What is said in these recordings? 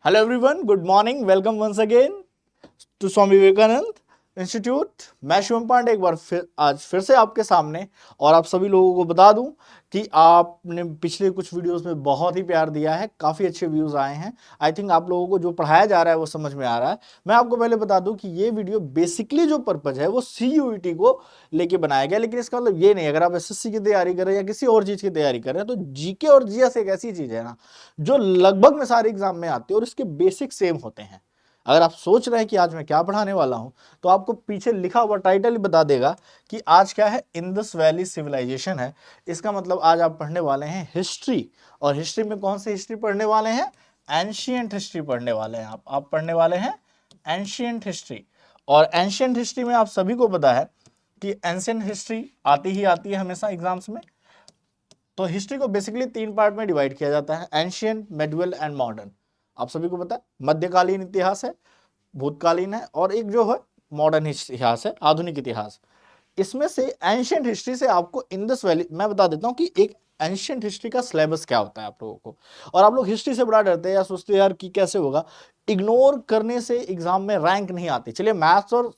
Hello everyone, good morning. Welcome once again to Swami Vivekananda institute. मैं शिवम पांडे एक बार आज फिर से आपके सामने, और आप सभी लोगों को बता दूं कि आपने पिछले कुछ वीडियोस में बहुत ही प्यार दिया है, काफ़ी अच्छे व्यूज़ आए हैं। आई थिंक आप लोगों को जो पढ़ाया जा रहा है वो समझ में आ रहा है। मैं आपको पहले बता दूं कि ये वीडियो बेसिकली जो पर्पज है वो CUET को लेके बनाया गया, लेकिन इसका मतलब ये नहीं, अगर आप SSC की तैयारी कर रहे हैं या किसी और चीज़ की तैयारी कर रहे हैं तो GK और GS एक ऐसी चीज़ है ना जो लगभग में सारे एग्जाम में आती है और इसके बेसिक सेम होते हैं। अगर आप सोच रहे हैं कि आज मैं क्या पढ़ाने वाला हूं, तो आपको पीछे लिखा हुआ टाइटल ही बता देगा कि आज क्या है, इंडस वैली सिविलाइजेशन है। इसका मतलब आज आप पढ़ने वाले हैं हिस्ट्री, और हिस्ट्री में कौन सी हिस्ट्री पढ़ने वाले हैं? एंशिएंट हिस्ट्री पढ़ने वाले हैं। आप पढ़ने वाले हैं एंशिएंट हिस्ट्री। और एंशिएंट हिस्ट्री में आप सभी को पता है कि एंशिएंट हिस्ट्री आती ही आती है हमेशा एग्जाम्स में। तो हिस्ट्री को बेसिकली 3 पार्ट में डिवाइड किया जाता है, एंशिएंट, मेडिवल एंड मॉडर्न। आप सभी को पता है मध्यकालीन इतिहास है, भूतकालीन है, और एक जो है मॉडर्न इतिहास है, आधुनिक इतिहास। इसमें से एंशिएंट हिस्ट्री से आपको इंडस वैली, मैं बता देता हूं कि एक एंशिएंट हिस्ट्री का सिलेबस क्या होता है आप लोगों को। और आप लोग हिस्ट्री से बड़ा डरते हैं या सोचते हैं यार कि कैसे होगा, इग्नोर करने से एग्जाम में रैंक नहीं आती। चलिए, मैथ्स और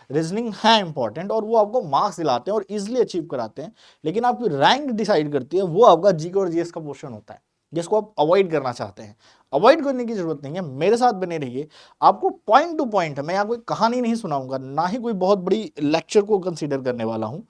रीजनिंग है इंपॉर्टेंट और वो आपको मार्क्स दिलाते हैं और इजिली अचीव कराते हैं, लेकिन आपकी रैंक डिसाइड करती है वो आपका जीके और जीएस का पोर्शन होता है, जिसको आप अवॉइड करना चाहते हैं। अवॉइड करने की जरूरत नहीं है, मेरे साथ बने रहिए। आपको पॉइंट टू पॉइंट, मैं यहाँ कोई कहानी नहीं सुनाऊंगा, ना ही कोई बहुत बड़ी लेक्चर को कंसीडर करने वाला हूं।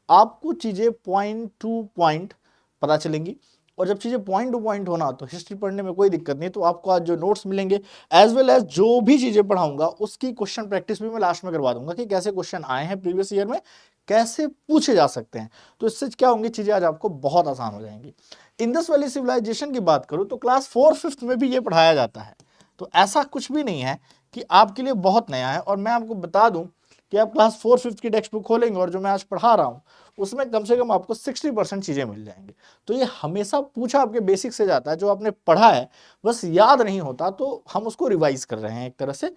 आपको चीजें पॉइंट टू पॉइंट पता चलेंगी, और जब चीजें पॉइंट टू पॉइंट होना तो हिस्ट्री पढ़ने में कोई दिक्कत नहीं। तो आपको आज जो नोट्स मिलेंगे एज वेल एज जो भी चीजें पढ़ाऊंगा उसकी क्वेश्चन प्रैक्टिस भी मैं लास्ट में करवा दूंगा कि कैसे क्वेश्चन आए हैं प्रीवियस ईयर में, कैसे पूछे जा सकते हैं। तो इससे क्या होंगी, चीजें आज आपको बहुत आसान हो जाएंगी। इंडस वैली सिविलाइजेशन की बात करूं तो क्लास 4th-5th में भी ये पढ़ाया जाता है, तो ऐसा कुछ भी नहीं है कि आपके लिए बहुत नया है। और मैं आपको बता दूं कि आप क्लास 4th-5th की टेक्स्ट बुक खोलेंगे और जो मैं आज पढ़ा रहा हूं उसमें कम से कम आपको 60% चीजें मिल जाएंगी। तो ये हमेशा पूछा आपके बेसिक से जाता है, जो आपने पढ़ा है बस याद नहीं होता, तो हम उसको रिवाइज कर रहे हैं एक तरह से।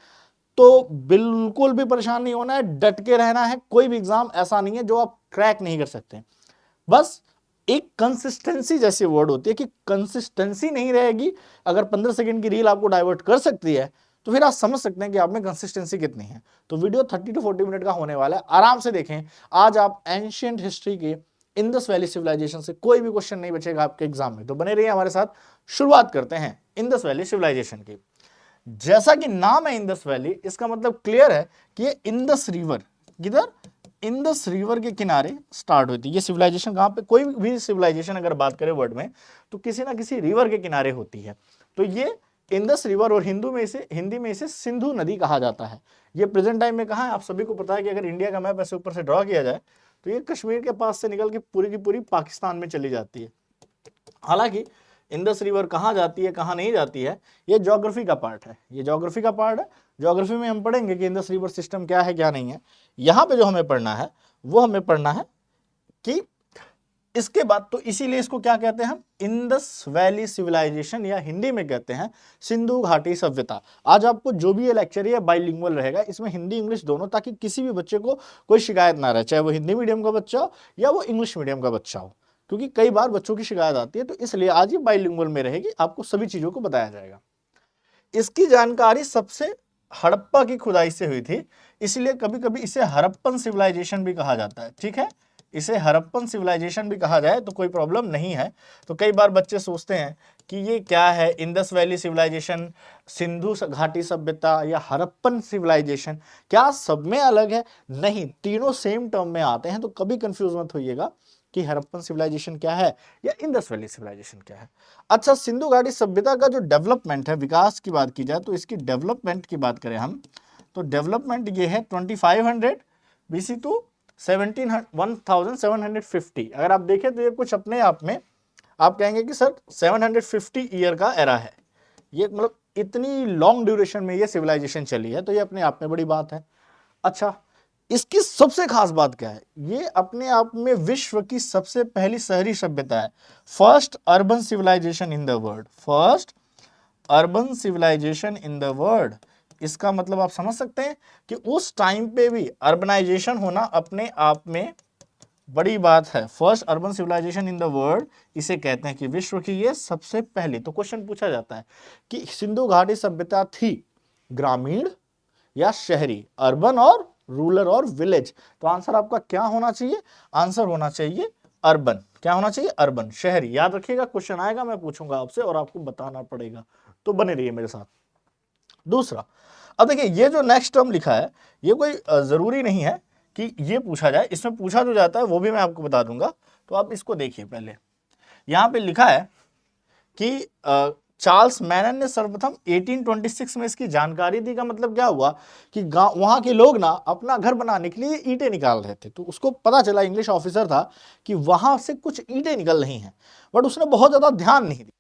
तो बिल्कुल भी परेशान नहीं होना है, डट के रहना है। कोई भी एग्जाम ऐसा नहीं है जो आप क्रैक नहीं कर सकते। बस एक कंसिस्टेंसी जैसी वर्ड होती है कि कंसिस्टेंसी नहीं रहेगी। अगर 15 सेकंड की रील आपको डाइवर्ट कर सकती है तो फिर आप समझ सकते हैं कि आप में कंसिस्टेंसी कितनी है। तो वीडियो 30 to 40 मिनट का होने वाला है, आराम से देखें। आज आप एंशिएंट हिस्ट्री के इंडस वैली सिविलाइजेशन से कोई भी क्वेश्चन नहीं बचेगा आपके एग्जाम में, तो बने रहिए हमारे साथ। शुरुआत करते हैं इंडस वैली सिविलाइजेशन की। जैसा कि नाम है इंडस वैली, इसका मतलब क्लियर है कि ये इंडस रिवर, किधर, इंडस रिवर के किनारे स्टार्ट होती है ये सिविलाइजेशन। कहां पे, कोई भी सिविलाइजेशन अगर बात करें वर्ल्ड में तो किसी ना किसी रिवर के किनारे होती है। तो ये इंडस रिवर, और हिंदी में इसे सिंधु नदी कहा जाता है। ये प्रेजेंट टाइम में कहां है, आप सभी को पता है कि अगर इंडिया का मैप ऐसे ऊपर से ड्रॉ किया जाए तो ये कश्मीर के पास से निकल के पूरी की पूरी पाकिस्तान में चली जाती है। हालांकि इंडस रिवर कहाँ जाती है कहाँ नहीं जाती है, ये ज्योग्राफी का पार्ट है। ये ज्योग्राफी का पार्ट है। ज्योग्राफी में हम पढ़ेंगे कि इंडस रिवर सिस्टम क्या है क्या नहीं है। यहाँ पे जो हमें पढ़ना है वो हमें पढ़ना है कि इसके बाद, तो इसीलिए इसको क्या कहते हैं हम, इंडस वैली सिविलाइजेशन, या हिंदी में कहते हैं सिंधु घाटी सभ्यता। आज आपको जो भी ये लेक्चर है बाइलिंगुअल रहेगा, इसमें हिंदी इंग्लिश दोनों, ताकि किसी भी बच्चे को कोई शिकायत ना रहे, चाहे वो हिंदी मीडियम का बच्चा हो या वो इंग्लिश मीडियम का बच्चा हो, क्योंकि कई बार बच्चों की शिकायत आती है। तो इसलिए आज ये बाइलिंगुअल में रहेगी, आपको सभी चीजों को बताया जाएगा। इसकी जानकारी सबसे हड़प्पा की खुदाई से हुई थी, इसलिए कभी कभी इसे हड़प्पन सिविलाइजेशन भी कहा जाता है। ठीक है, इसे हड़प्पन सिविलाइजेशन भी कहा जाए तो कोई प्रॉब्लम नहीं है। तो कई बार बच्चे सोचते हैं कि ये क्या है, इंडस वैली सिविलाइजेशन, सिंधु घाटी सभ्यता या हड़प्पन सिविलाइजेशन, क्या सब में अलग है? नहीं, तीनों सेम टर्म में आते हैं। तो कभी कंफ्यूज मत होइएगा कि हड़प्पन सिविलाइजेशन क्या है या इंडस वैली सिविलाइजेशन क्या है। अच्छा, सिंधु घाटी सभ्यता का जो डेवलपमेंट है, विकास की बात की जाए तो इसकी डेवलपमेंट की बात करें हम, तो डेवलपमेंट ये है 2500 BC टू 1750। अगर आप देखें तो ये कुछ अपने आप में, आप कहेंगे कि सर 750 ईयर का एरा है, ये मतलब इतनी लॉन्ग ड्यूरेशन में ये सिविलाइजेशन चली है, तो ये अपने आप में बड़ी बात है। अच्छा, इसकी सबसे खास बात क्या है, ये अपने आप में विश्व की सबसे पहली शहरी सभ्यता है। First urban civilisation in the world, first urban civilisation in the world. इसका मतलब आप समझ सकते हैं कि उस टाइम पे भी अर्बनाइजेशन होना अपने आप में बड़ी बात है, first urban civilisation in the world, इसे कहते हैं कि विश्व की ये सबसे पहली। तो क्वेश्चन पूछा जाता है कि सिंधु घाटी सभ्यता थी ग्रामीण या शहरी, अर्बन और रूरल और विलेज। तो आंसर आपका क्या होना चाहिए? आंसर होना चाहिए अर्बन। क्या होना चाहिए? अर्बन, शहरी। याद रखिएगा, क्वेश्चन आएगा, मैं पूछूंगा आपसे और आपको बताना पड़ेगा, तो बने रहिए मेरे साथ। दूसरा, अब देखिए ये जो नेक्स्ट टर्म लिखा है ये कोई जरूरी नहीं है कि ये पूछा जाए, इसमें पूछा जो जाता है वो भी मैं आपको बता दूंगा। तो आप इसको देखिए, पहले यहां पे लिखा है कि चार्ल्स मैनन ने सर्वप्रथम 1826 में इसकी जानकारी दी। का मतलब क्या हुआ कि वहां के लोग ना अपना घर बनाने के लिए ईंटें निकाल रहे थे, तो उसको पता चला, इंग्लिश ऑफिसर था, कि वहां से कुछ ईंटें निकल रही हैं, बट उसने बहुत ज्यादा ध्यान नहीं दिया,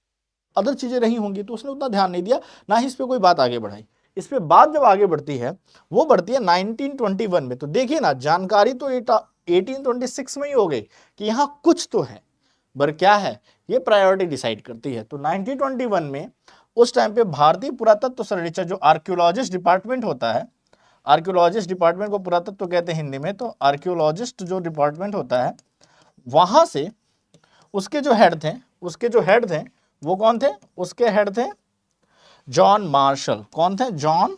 अदर चीजें रही होंगी तो उसने उतना ध्यान नहीं दिया, ना ही इस पर कोई बात आगे बढ़ाई। इस पे बात जब आगे बढ़ती है वो बढ़ती है 1921 में। तो देखिए ना, जानकारी तो 1826 में ही हो गई कि यहां कुछ तो है, पर क्या है ये प्रायोरिटी डिसाइड करती है। तो 1921 में उस टाइम पे भारतीय पुरातत्व सर्वेक्षण, जो आर्कियोलॉजिस्ट डिपार्टमेंट होता है, आर्कियोलॉजिस्ट डिपार्टमेंट को पुरातत्व कहते हैं हिंदी में, तो आर्कियोलॉजिस्ट जो डिपार्टमेंट होता है वहां से उसके जो हेड थे वो कौन थे? उसके हेड थे जॉन मार्शल। कौन थे? John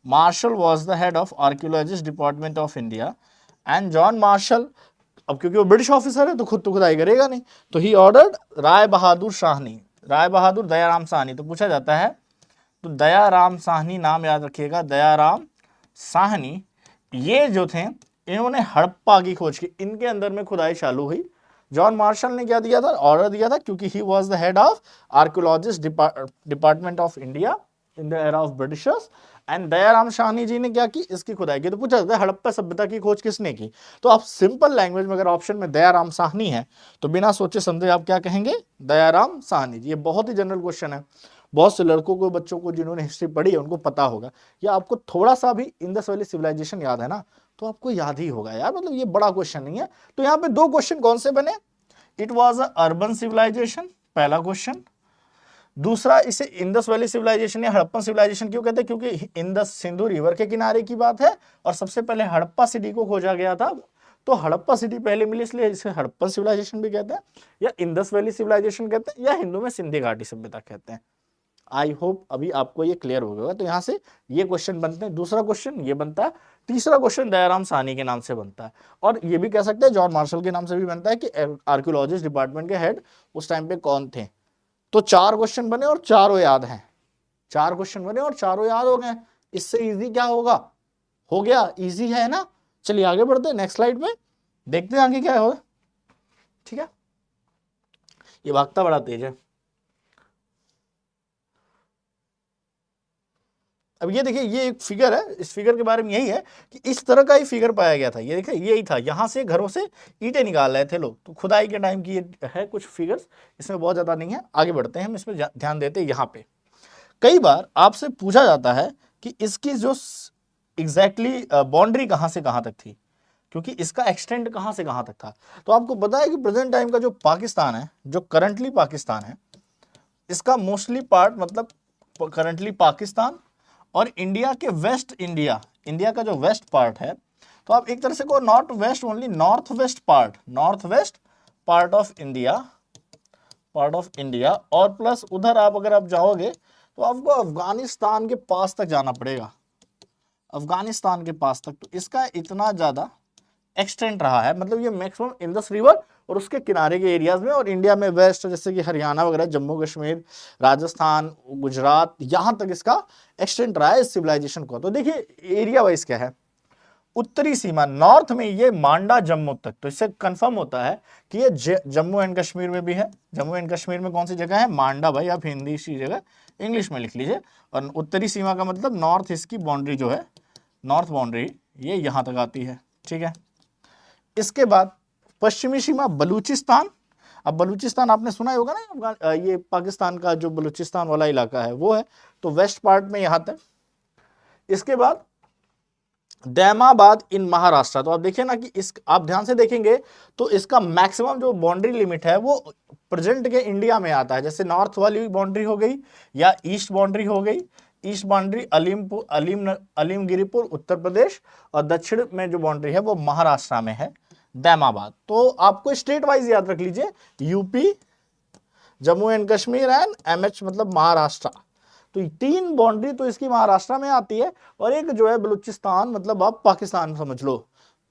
Marshall was the head of archaeologist department of India. And John Marshall, अब क्योंकि वो ब्रिटिश ऑफिसर है तो खुद तो खुदाई करेगा नहीं, तो ही ऑर्डर्ड राय बहादुर साहनी, राय बहादुर दयाराम साहनी। तो पूछा जाता है, तो दयाराम साहनी नाम याद रखिएगा, दयाराम साहनी, ये जो थे इन्होंने हड़प्पा की खोज की, इनके अंदर में खुदाई चालू हुई। जॉन मार्शल ने क्या दिया था? ऑर्डर दिया था, क्योंकि he was the head of archaeologist department of India in the era of Britishers. And Dayaram Sahni ji ने क्या की? इसकी खुदाई की। तो पूछा जाता है हड़प्पा सभ्यता की खोज किसने की? तो आप सिंपल लैंग्वेज में अगर ऑप्शन में दयाराम साहनी है तो बिना सोचे समझे आप क्या कहेंगे? दयाराम साहनी जी। ये बहुत ही जनरल क्वेश्चन है, बहुत से लड़कों को, बच्चों को जिन्होंने हिस्ट्री पढ़ी है उनको पता होगा। या आपको थोड़ा सा भी इंडस वैली सिविलाइजेशन याद है ना, तो आपको याद ही होगा यार, मतलब ये बड़ा क्वेश्चन नहीं है। तो यहाँ पे दो क्वेश्चन कौन से बने? It was a urban civilisation, पहला क्वेश्चन। दूसरा, इसे इंडस वैली सिविलाइजेशन या हड़प्पन सिविलाइजेशन क्यों कहते हैं? क्योंकि इंडस सिंधु रिवर के किनारे की बात है और सबसे पहले हड़प्पा सिटी को खोजा गया था, तो हड़प्पा सिटी पहले मिली, इसलिए इसे हड़प्पन सिविलाइजेशन भी कहते हैं, या इंडस वैली सिविलाइजेशन कहते हैं, या हिंदू में सिंधी घाटी सभ्यता कहते हैं। आई होप अभी आपको ये क्लियर हो गया। तो यहां से ये क्वेश्चन बनते हैं, दूसरा क्वेश्चन ये बनता है, तीसरा क्वेश्चन दयाराम साहनी के नाम से बनता है, और ये भी कह सकते हैं जॉन मार्शल के नाम से भी बनता है कि आर्कियोलॉजिस्ट डिपार्टमेंट के हेड उस टाइम पे कौन थे। तो चार क्वेश्चन बने और चारों याद हैं, चार क्वेश्चन बने और चारों याद हो गए। इससे इजी क्या होगा? हो गया, इजी है ना। चलिए आगे बढ़ते हैं, नेक्स्ट स्लाइड में देखते हैं आगे क्या हो। ठीक है, ये भागता बड़ा तेज है। अब ये देखिए, ये एक फिगर है, इस फिगर के बारे में यही है कि इस तरह का ही फिगर पाया गया था। ये देखिए, यही था, यहां से घरों से ईंटें निकाल रहे थे लोग, तो खुदाई के टाइम की ये है कुछ फिगर्स, इसमें बहुत ज्यादा नहीं है। आगे बढ़ते हैं, हम इसमें ध्यान देते हैं। यहाँ पे कई बार आपसे पूछा जाता है कि इसकी जो एग्जैक्टली बाउंड्री कहां से कहां तक थी, क्योंकि इसका एक्सटेंड कहां से कहां तक था। तो आपको पता है कि प्रेजेंट टाइम का जो पाकिस्तान है, जो करंटली पाकिस्तान है, इसका मोस्टली पार्ट, मतलब करंटली पाकिस्तान और इंडिया के वेस्ट, इंडिया का जो वेस्ट पार्ट है, तो आप एक तरह से को not west only, north west part of India, और प्लस उधर आप अगर आप जाओगे तो आपको अफगानिस्तान के पास तक जाना पड़ेगा, अफगानिस्तान के पास तक। तो इसका इतना ज्यादा एक्सटेंट रहा है, मतलब ये मैक्सिमम इंडस रिवर और उसके किनारे के एरियाज में, और इंडिया में वेस्ट जैसे कि हरियाणा वगैरह, जम्मू कश्मीर, राजस्थान, गुजरात, यहां तक इसका एक्सटेंट रहा है इस सिविलाइजेशन को। तो देखिए एरिया वाइज क्या है, उत्तरी सीमा नॉर्थ में ये मांडा जम्मू तक, तो इससे कंफर्म होता है कि ये जम्मू एंड कश्मीर में भी है। जम्मू एंड कश्मीर में कौन सी जगह है? मांडा। भाई आप हिंदी की जगह इंग्लिश में लिख लीजिए। और उत्तरी सीमा का मतलब नॉर्थ, इसकी बाउंड्री जो है, नॉर्थ बाउंड्री ये यहां तक आती है। ठीक है, इसके बाद पश्चिमी सीमा बलूचिस्तान। अब बलूचिस्तान आपने सुना ही होगा ना, ये पाकिस्तान का जो बलूचिस्तान वाला इलाका है वो है, तो वेस्ट पार्ट में यहां तक। इसके बाद दैमाबाद इन महाराष्ट्र। तो आप देखिए ना कि इस, आप ध्यान से देखेंगे तो इसका मैक्सिमम जो बाउंड्री लिमिट है वो प्रेजेंट के इंडिया में आता है। जैसे नॉर्थ वाली बाउंड्री हो गई या ईस्ट बाउंड्री हो गई, ईस्ट बाउंड्री अलीमगिरीपुर उत्तर प्रदेश, और दक्षिण में जो बाउंड्री है वो महाराष्ट्र में है। दैमाबाद। तो आपको स्टेट वाइज याद रख लीजिए, UP, Jammu and Kashmir and MH मतलब महाराष्ट्र। तो 3 बाउंड्री तो इसकी महाराष्ट्र में आती है, और एक जो है बलूचिस्तान, मतलब आप पाकिस्तान समझ लो,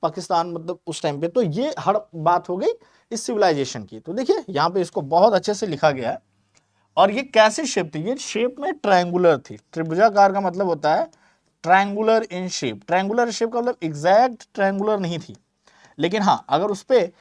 पाकिस्तान मतलब उस टाइम पे। तो ये हर बात हो गई इस सिविलाइजेशन की। तो देखिए यहाँ पे इसको बहुत अच्छे से लिखा गया है। और ये कैसी शेप थी, ये शेप में ट्रायंगुलर थी। त्रिभुजाकार का मतलब होता है triangular in shape. Triangular shape का मतलब एग्जैक्ट ट्रायंगुलर नहीं थी, लेकिन हाँ अगर उस पे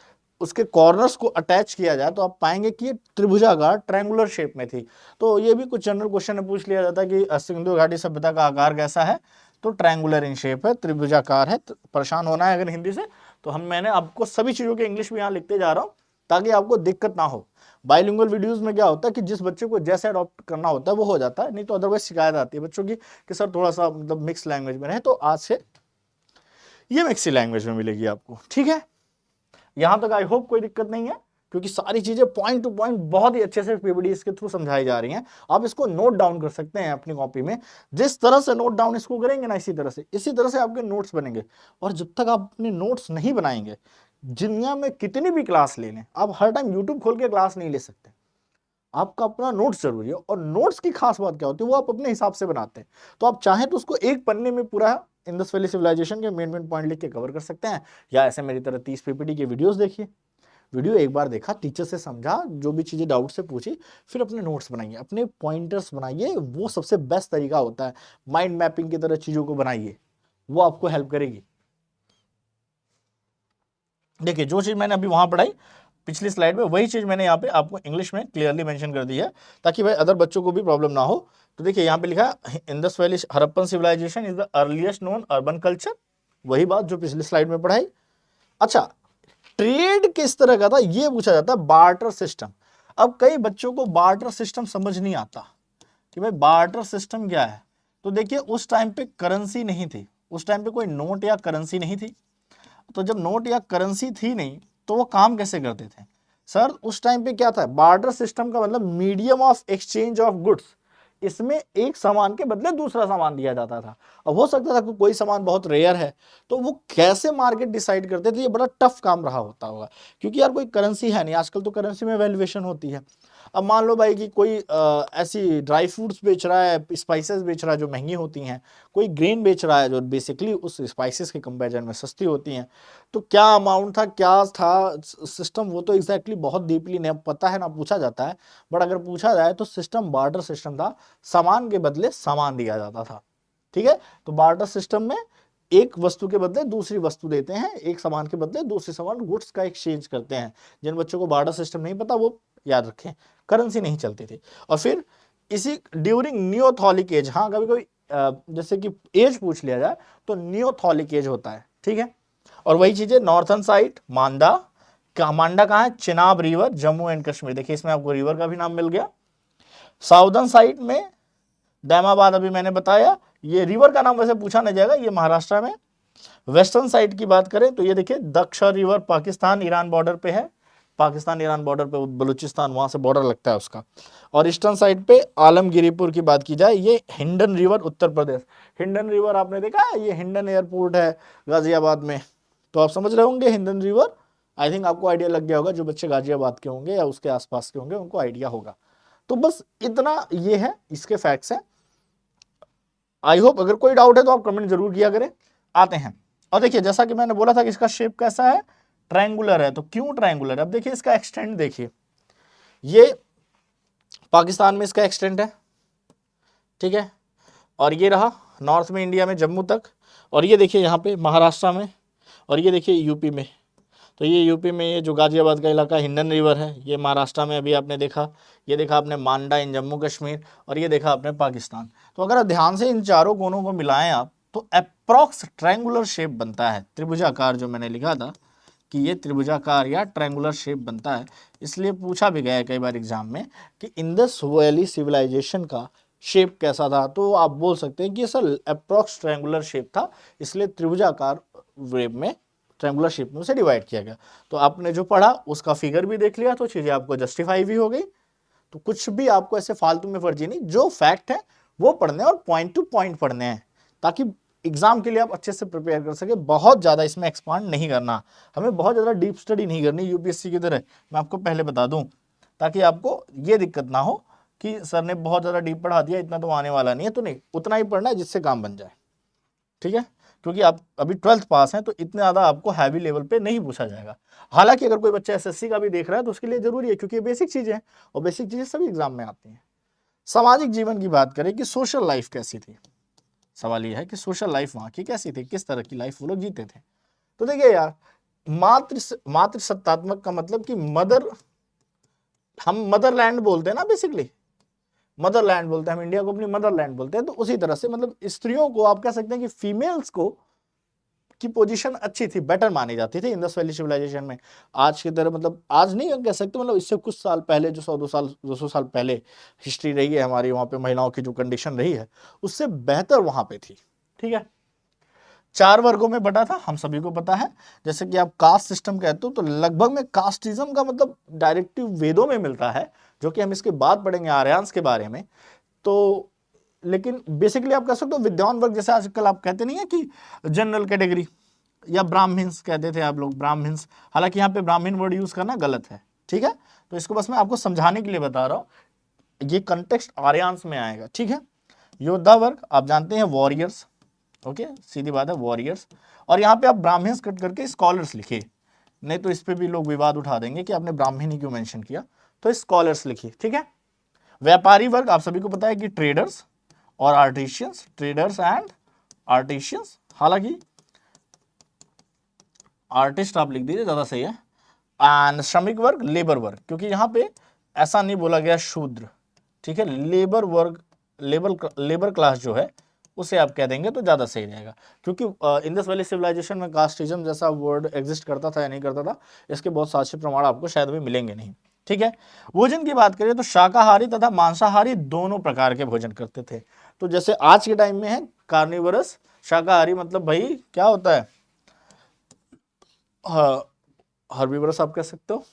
उसके कॉर्नर्स को अटैच किया जाए तो आप पाएंगे कि ये त्रिभुजाकार ट्रायंगुलर शेप में थी। तो ये भी कुछ जनरल क्वेश्चन में पूछ लिया जाता है कि सिंधु घाटी सभ्यता का आकार कैसा है, तो ट्रायंगुलर इन शेप है, त्रिभुजाकार है। तो परेशान होना है अगर हिंदी से, तो मैंने आपको सभी चीजों के इंग्लिश में यहाँ लिखते जा रहा हूँ ताकि आपको दिक्कत ना हो। बाइलिंगुअल वीडियोस में क्या होता है कि जिस बच्चे को जैसे अडॉप्ट करना होता है वो हो जाता है, नहीं तो अदरवाइज शिकायत आती है बच्चों की कि सर थोड़ा सा मतलब मिक्स लैंग्वेज में रहे। तो आज से ये मिक्सी लैंग्वेज में मिलेगी आपको, ठीक है। यहां तक आई होप कोई दिक्कत नहीं है, क्योंकि सारी चीजें पॉइंट टू पॉइंट बहुत ही अच्छे से पीपीटीएस के थ्रू समझाई जा रही हैं। आप इसको नोट डाउन कर सकते हैं अपनी कॉपी में। जिस तरह से नोट डाउन इसको करेंगे ना, इसी तरह से आपके नोट्स बनेंगे। और जब तक आप अपने नोट्स नहीं बनाएंगे, दुनिया में कितनी भी क्लास ले लें, आप हर टाइम यूट्यूब खोल के क्लास नहीं ले सकते। आपका अपना नोट्स जरूरी है, और नोट्स की खास बात क्या होती है, वो आप अपने हिसाब से बनाते हैं। तो आप चाहें तो उसको एक पन्ने में पूरा इंडस वैली सिविलाइजेशन के मेन पॉइंट लिख के कवर कर सकते हैं, या ऐसे मेरी तरह 30 पीपीटी के वीडियोस देखिए। वीडियो एक बार देखा, टीचर से समझा, जो भी चीजें डाउट से पूछी, फिर अपने नोट्स बनाइए, अपने पॉइंटर्स बनाइए। वो सबसे बेस्ट तरीका होता है। माइंड मैपिंग की तरह चीजों को बनाइए, वो आपको हेल्प करेगी। देखिए जो चीज मैंने अभी वहां पढ़ाई पिछली स्लाइड में, वही चीज मैंने यहाँ पे आपको इंग्लिश में क्लियरली मेंशन कर दी है, ताकि भाई अदर बच्चों को भी प्रॉब्लम ना हो। तो देखिए यहाँ पे लिखा है Indus valley Harappan civilisation is the earliest known urban culture. वही बात जो पिछली स्लाइड में पढ़ाई। अच्छा, ट्रेड किस तरह का था ये पूछा जाता है, बार्टर सिस्टम। अब कई बच्चों को बार्टर सिस्टम समझ नहीं आता कि भाई बार्टर सिस्टम क्या है। तो देखिए उस टाइम पे करेंसी नहीं थी, उस टाइम पे कोई नोट या करेंसी नहीं थी। तो जब नोट या करेंसी थी नहीं, तो वो काम कैसे करते थे सर? उस टाइम पे क्या था, बार्टर सिस्टम का मतलब medium of exchange of goods. इसमें एक सामान के बदले दूसरा सामान दिया जाता था। अब हो सकता था कि कोई सामान बहुत रेयर है, तो वो कैसे मार्केट डिसाइड करते थे, ये बड़ा टफ काम रहा होता होगा, क्योंकि यार कोई करेंसी है नहीं। आजकल तो करेंसी में वैल्यूएशन होती है। अब मान लो भाई कि कोई ऐसी ड्राई फ्रूट्स बेच रहा है, स्पाइसेस बेच रहा है जो महंगी होती हैं, कोई ग्रेन बेच रहा है जो बेसिकली उस स्पाइसेस के कंपैरिजन में सस्ती होती हैं। तो क्या अमाउंट था, क्या था सिस्टम, वो तो एग्जैक्टली बहुत डीपली नहीं पता है, ना पूछा जाता है। बट अगर पूछा जाए तो सिस्टम बार्टर सिस्टम था, सामान के बदले सामान दिया जाता था, ठीक है। तो बार्टर सिस्टम में एक वस्तु के बदले दूसरी वस्तु देते हैं, एक सामान के बदले दूसरे सामान, गुड्स का एक्सचेंज करते हैं। जिन बच्चों को बार्टर सिस्टम नहीं पता वो याद रखें, करेंसी नहीं चलती थी। और फिर इसी ड्यूरिंग नियोथॉलिक एज, हाँ कभी कभी जैसे कि एज पूछ लिया जाए तो नियोथॉलिक एज होता है, ठीक है। और वही चीजें नॉर्थन साइड मांडा, मांडा कहाँ है, चिनाब रिवर, जम्मू एंड कश्मीर। देखिए इसमें आपको रिवर का भी नाम मिल गया। साउदर्न साइड में दैमाबाद अभी मैंने बताया, ये रिवर का नाम वैसे पूछा नहीं जाएगा, ये महाराष्ट्र में। वेस्टर्न साइड की बात करें तो ये देखिए Daksha river Pakistan Iran border पे है, पाकिस्तान ईरान बॉर्डर पे बलूचिस्तान वहां से बॉर्डर लगता है उसका। और ईस्टर्न साइड पे आलमगिरीपुर की बात की जाए, ये हिंडन रिवर उत्तर प्रदेश। हिंडन रिवर आपने देखा है, ये हिंडन एयरपोर्ट है गाजियाबाद में, तो आप समझ रहे होंगे हिंडन रिवर। आई थिंक आपको आइडिया लग गया होगा, जो बच्चे गाजियाबाद के होंगे या उसके आसपास के होंगे उनको आइडिया होगा। तो बस इतना ये है, इसके फैक्ट्स हैं। आई होप अगर कोई डाउट है तो आप कमेंट जरूर किया करें। आते हैं, और देखिए जैसा कि मैंने बोला था कि इसका शेप कैसा है, ट्रायंगुलर है। तो क्यों ट्रायंगुलर है? अब देखिए इसका एक्सटेंट देखिए, ये पाकिस्तान में इसका एक्सटेंट है, ठीक है। और ये रहा नॉर्थ में इंडिया में जम्मू तक, और ये देखिए यहाँ पे महाराष्ट्र में, और ये देखिए यूपी में। तो ये यूपी में ये जो गाजियाबाद का इलाका हिंडन रिवर है, ये महाराष्ट्र में अभी आपने देखा, ये देखा आपने मांडा इन जम्मू कश्मीर, और ये देखा आपने पाकिस्तान। तो अगर ध्यान से इन चारों कोनों को मिलाएं आप, तो अप्रॉक्स ट्रायंगुलर शेप बनता है, त्रिभुजाकार, जो मैंने लिखा था कि ये त्रिभुजाकार या ट्रायंगुलर शेप बनता है। इसलिए पूछा भी गया है कई बार एग्जाम में कि इंडस वैली सिविलाइजेशन का शेप कैसा था, तो आप बोल सकते हैं कि सर अप्रॉक्स ट्रायंगुलर शेप था, इसलिए त्रिभुजाकार वेब में ट्रायंगुलर शेप में उसे डिवाइड किया गया। तो आपने जो पढ़ा उसका फिगर भी देख लिया, तो चीजें आपको जस्टिफाई भी हो गई। तो कुछ भी आपको ऐसे फालतू में फर्जी नहीं, जो फैक्ट है वो पढ़ने और पॉइंट टू पॉइंट पढ़ने हैं, ताकि एग्जाम के लिए आप अच्छे से प्रिपेयर कर सके। बहुत ज़्यादा इसमें एक्सपांड नहीं करना, हमें बहुत ज़्यादा डीप स्टडी नहीं करनी यूपीएससी की तरह, मैं आपको पहले बता दूं, ताकि आपको ये दिक्कत ना हो कि सर ने बहुत ज़्यादा डीप पढ़ा दिया, इतना तो आने वाला नहीं है। तो नहीं, उतना ही पढ़ना है जिससे काम बन जाए, ठीक है। क्योंकि आप अभी 12th पास हैं तो इतने ज़्यादा आपको हैवी लेवल पे नहीं पूछा जाएगा। हालांकि अगर कोई बच्चा एसएससी का भी देख रहा है तो उसके लिए जरूरी है, क्योंकि बेसिक चीज़ें हैं और बेसिक चीज़ें सभी एग्जाम में आती हैं। सामाजिक जीवन की बात करें कि सोशल लाइफ कैसी थी, सवाल यह है कि सोशल लाइफ वहाँ की कैसी थी, किस तरह की लाइफ वो लोग जीते थे। तो देखिए यार, मातृ सत्तात्मक का मतलब कि मदर, हम मदरलैंड बोलते हैं ना, बेसिकली मदरलैंड बोलते हैं हम, इंडिया को अपनी मदरलैंड बोलते हैं। तो उसी तरह से मतलब स्त्रियों को आप कह सकते हैं कि फीमेल्स को की पोजीशन अच्छी थी, बेटर मानी जाती थी इंडस वैली सिविलाइजेशन में। आज की तरह मतलब आज नहीं कह सकते, मतलब इससे कुछ साल पहले जो 100-200 साल पहले हिस्ट्री रही है हमारी, वहां पे महिलाओं की जो कंडीशन रही है उससे बेहतर वहां पे थी, ठीक है। 4 वर्गों में बटा था, हम सभी को पता है। जैसे कि आप कास्ट सिस्टम कहते हो तो लगभग में कास्टिज्म का मतलब डायरेक्टिव वेदों में मिलता है, जो कि हम इसके बाद पढ़ेंगे आर्यांस के बारे में। तो लेकिन बेसिकली आप कह सकते हो विद्वान वर्ग, जैसे आजकल आप कहते नहीं है कि जनरल कैटेगरी, या ब्राह्मण्स कहते थे आप लोग, ब्राह्मण्स, हालांकि यहाँ पे ब्राह्मण वर्ड यूज करना गलत है, ठीक है। तो इसको बस मैं आपको समझाने के लिए बता रहा हूँ, ये कंटेक्स्ट आर्यांस में आएगा, ठीक है। योद्धा वर्ग आप जानते हैं, वॉरियर्स, ओके, सीधी बात है, वॉरियर्स। और यहाँ पे आप ब्राह्मण्स कट करके स्कॉलर्स लिखिए, नहीं तो इस पे भी लोग विवाद उठा देंगे कि आपने ब्राह्मण ही क्यों मेंशन किया, तो स्कॉलर्स लिखिए, ठीक है। व्यापारी वर्ग आप सभी को पता है कि ट्रेडर्स और आर्टिशियंस, ट्रेडर्स एंड आर्टिशियंस, हालांकि आर्टिस्ट आप लिख दीजिए, ज्यादा सही है। एंड श्रमिक वर्ग, लेबर वर्ग, क्योंकि यहाँ पे ऐसा नहीं बोला गया शूद्र, ठीक है, लेबर वर्ग, लेबर क्लास जो है उसे आप कह देंगे तो ज्यादा सही रहेगा। क्योंकि इंडस वैली सिविलाइजेशन में कास्टिज्म जैसा वर्ड एग्जिस्ट करता था या नहीं करता था, इसके बहुत साक्ष्य प्रमाण आपको शायद भी मिलेंगे नहीं, ठीक है। भोजन की बात करें तो शाकाहारी तथा मांसाहारी दोनों प्रकार के भोजन करते थे। तो जैसे आज के टाइम में है कार्निवरस, शाकाहारी मतलब भाई क्या होता है, हर्बीवरस आप कह सकते हो,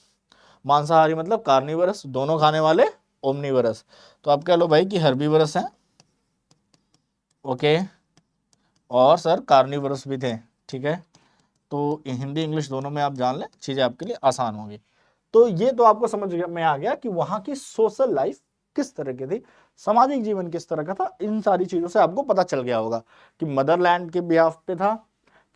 मांसाहारी मतलब कार्निवरस, दोनों खाने वाले ओमनीवरस। तो आप कह लो भाई कि हर्बीवरस हैं, ओके, और सर कार्निवरस भी थे, ठीक है। तो हिंदी इंग्लिश दोनों में आप जान लें, चीजें आपके लिए आसान होंगी। तो ये तो आपको समझ में आ गया कि वहां की सोशल लाइफ किस तरह की थी, सामाजिक जीवन किस तरह का था। इन सारी चीजों से आपको पता चल गया होगा कि मदरलैंड के बिहाफ पे था,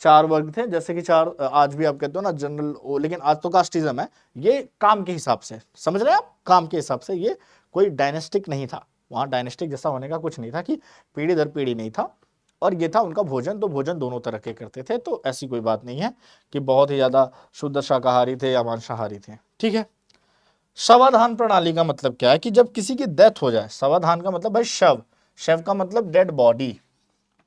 4 वर्ग थे, जैसे कि 4 आज भी आप कहते हो ना जनरल, लेकिन आज तो कास्टिज्म है, ये काम के हिसाब से, समझ रहे हैं आप, काम के हिसाब से, ये कोई डायनेस्टिक नहीं था, वहां डायनेस्टिक जैसा होने का कुछ नहीं था कि पीढ़ी दर पीढ़ी नहीं था। और ये था उनका भोजन, तो भोजन दोनों तरह के करते थे, तो ऐसी कोई बात नहीं है कि बहुत ही ज्यादा शुद्ध शाकाहारी थे या मांसाहारी थे, ठीक है। शवाधान प्रणाली का मतलब क्या है कि जब किसी की डेथ हो जाए, शवाधान का मतलब भाई शव, शव का मतलब dead body,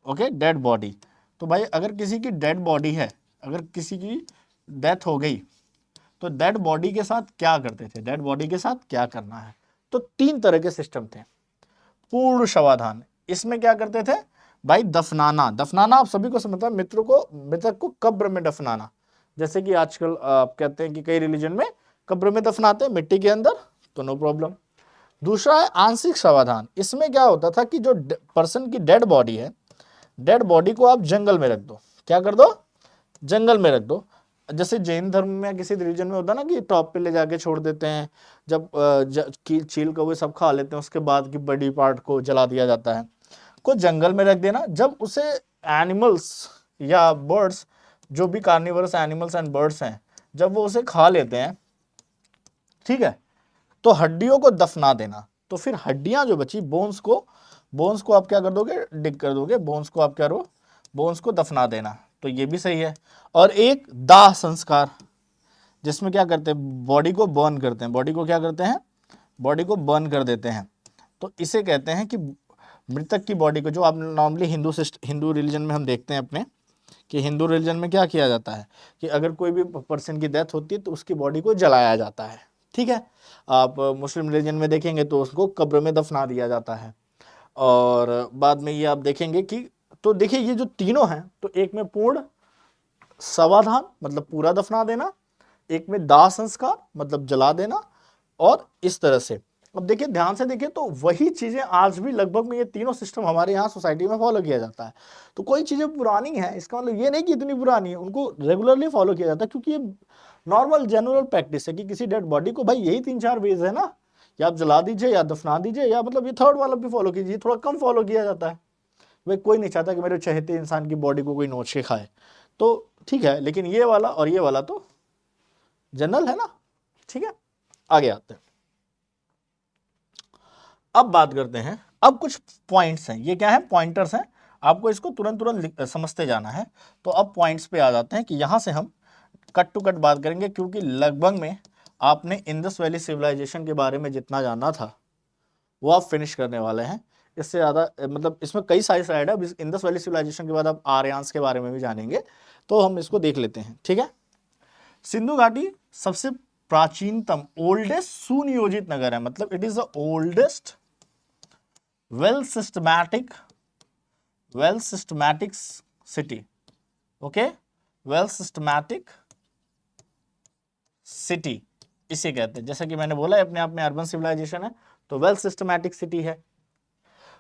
okay, dead body. तो भाई अगर किसी की डेड बॉडी है, अगर किसी की डेथ हो गई तो डेड बॉडी के साथ क्या करते थे, डेड बॉडी के साथ क्या करना है। तो 3 तरह के सिस्टम थे। पूर्ण शवाधान, इसमें क्या करते थे भाई, दफनाना, दफनाना आप सभी को समझता है, मृतक को कब्र में दफनाना, जैसे कि आजकल आप कहते हैं कि कई रिलीजन में कब्र में दफनाते हैं मिट्टी के अंदर, तो नो प्रॉब्लम। दूसरा है आंशिक शवाधान, इसमें क्या होता था कि जो पर्सन की डेड बॉडी है, डेड बॉडी को आप जंगल में रख दो, क्या कर दो, जंगल में रख दो। जैसे जैन धर्म में किसी रिलीजन में होता है ना कि टॉप पे ले जाके छोड़ देते हैं, जब चील कौवे सब खा लेते हैं, उसके बाद की बॉडी पार्ट को जला दिया जाता है, को जंगल में रख देना। जब उसे एनिमल्स या बर्ड्स, जो भी कार्निवरस एनिमल्स एंड बर्ड्स हैं, जब वो उसे खा लेते हैं, ठीक है, तो हड्डियों को दफना देना। तो फिर हड्डियां जो बची, बोन्स को आप क्या कर दोगे, डिग कर दोगे, बोन्स को आप क्या करो, बोन्स को दफना देना, तो ये भी सही है। और एक दाह संस्कार, जिसमें क्या करते हैं, बॉडी को बर्न करते हैं, बॉडी को क्या करते हैं, बॉडी को बर्न कर देते हैं। तो इसे कहते हैं कि मृतक की बॉडी को, जो आप नॉर्मली हिंदू रिलीजन में हम देखते हैं अपने, कि हिंदू रिलीजन में क्या किया जाता है कि अगर कोई भी पर्सन की डेथ होती है तो उसकी बॉडी को जलाया जाता है, ठीक है। आप मुस्लिम रिलीजन में देखेंगे तो उसको कब्र में दफना दिया जाता है। और बाद में ये आप देखेंगे कि, तो देखिए ये जो तीनों हैं, तो एक में पूर्ण शवाधान मतलब पूरा दफना देना, एक में दाह संस्कार मतलब जला देना, और इस तरह से अब देखिए ध्यान से देखिए तो वही चीजें आज भी लगभग में ये तीनों सिस्टम हमारे यहाँ सोसाइटी में फॉलो किया जाता है। तो कोई चीजें पुरानी है इसका मतलब ये नहीं कि इतनी पुरानी है, उनको रेगुलरली फॉलो किया जाता है, क्योंकि ये नॉर्मल जनरल प्रैक्टिस है कि किसी डेड बॉडी को भाई यही 3-4 वेज है ना, या आप जला दीजिए या दफना दीजिए, या मतलब ये थर्ड वाला भी फॉलो कीजिए, थोड़ा कम फॉलो किया जाता है। भाई कोई नहीं चाहता कि मेरे चहेते इंसान की बॉडी को कोई नोच के खाए, तो ठीक है, लेकिन ये वाला और ये वाला तो जनरल है ना। ठीक है, आगे आते हैं। अब बात करते हैं, अब कुछ पॉइंट्स हैं, ये क्या है, पॉइंटर्स हैं, आपको इसको तुरंत तुरंत समझते जाना है। तो अब पॉइंट्स पे आ जाते हैं कि यहां से हम कट टू कट बात करेंगे, क्योंकि लगभग में आपने इंडस वैली सिविलाइजेशन के बारे में जितना जानना था वो आप फिनिश करने वाले हैं। इससे ज़्यादा मतलब इसमें कई सारी स्लाइड है, अब इंडस वैली सिविलाइजेशन के बाद आप आर्यांस के बारे में भी जानेंगे, तो हम इसको देख लेते हैं। ठीक है, सिंधु घाटी सबसे प्राचीनतम ओल्डेस्ट सुनियोजित नगर है, मतलब it is the oldest well systematic city. Okay, well systematic city इसे कहते हैं। जैसा कि मैंने बोला अपने आप में अर्बन सिविलाइजेशन है तो वेल सिस्टमैटिक सिटी है।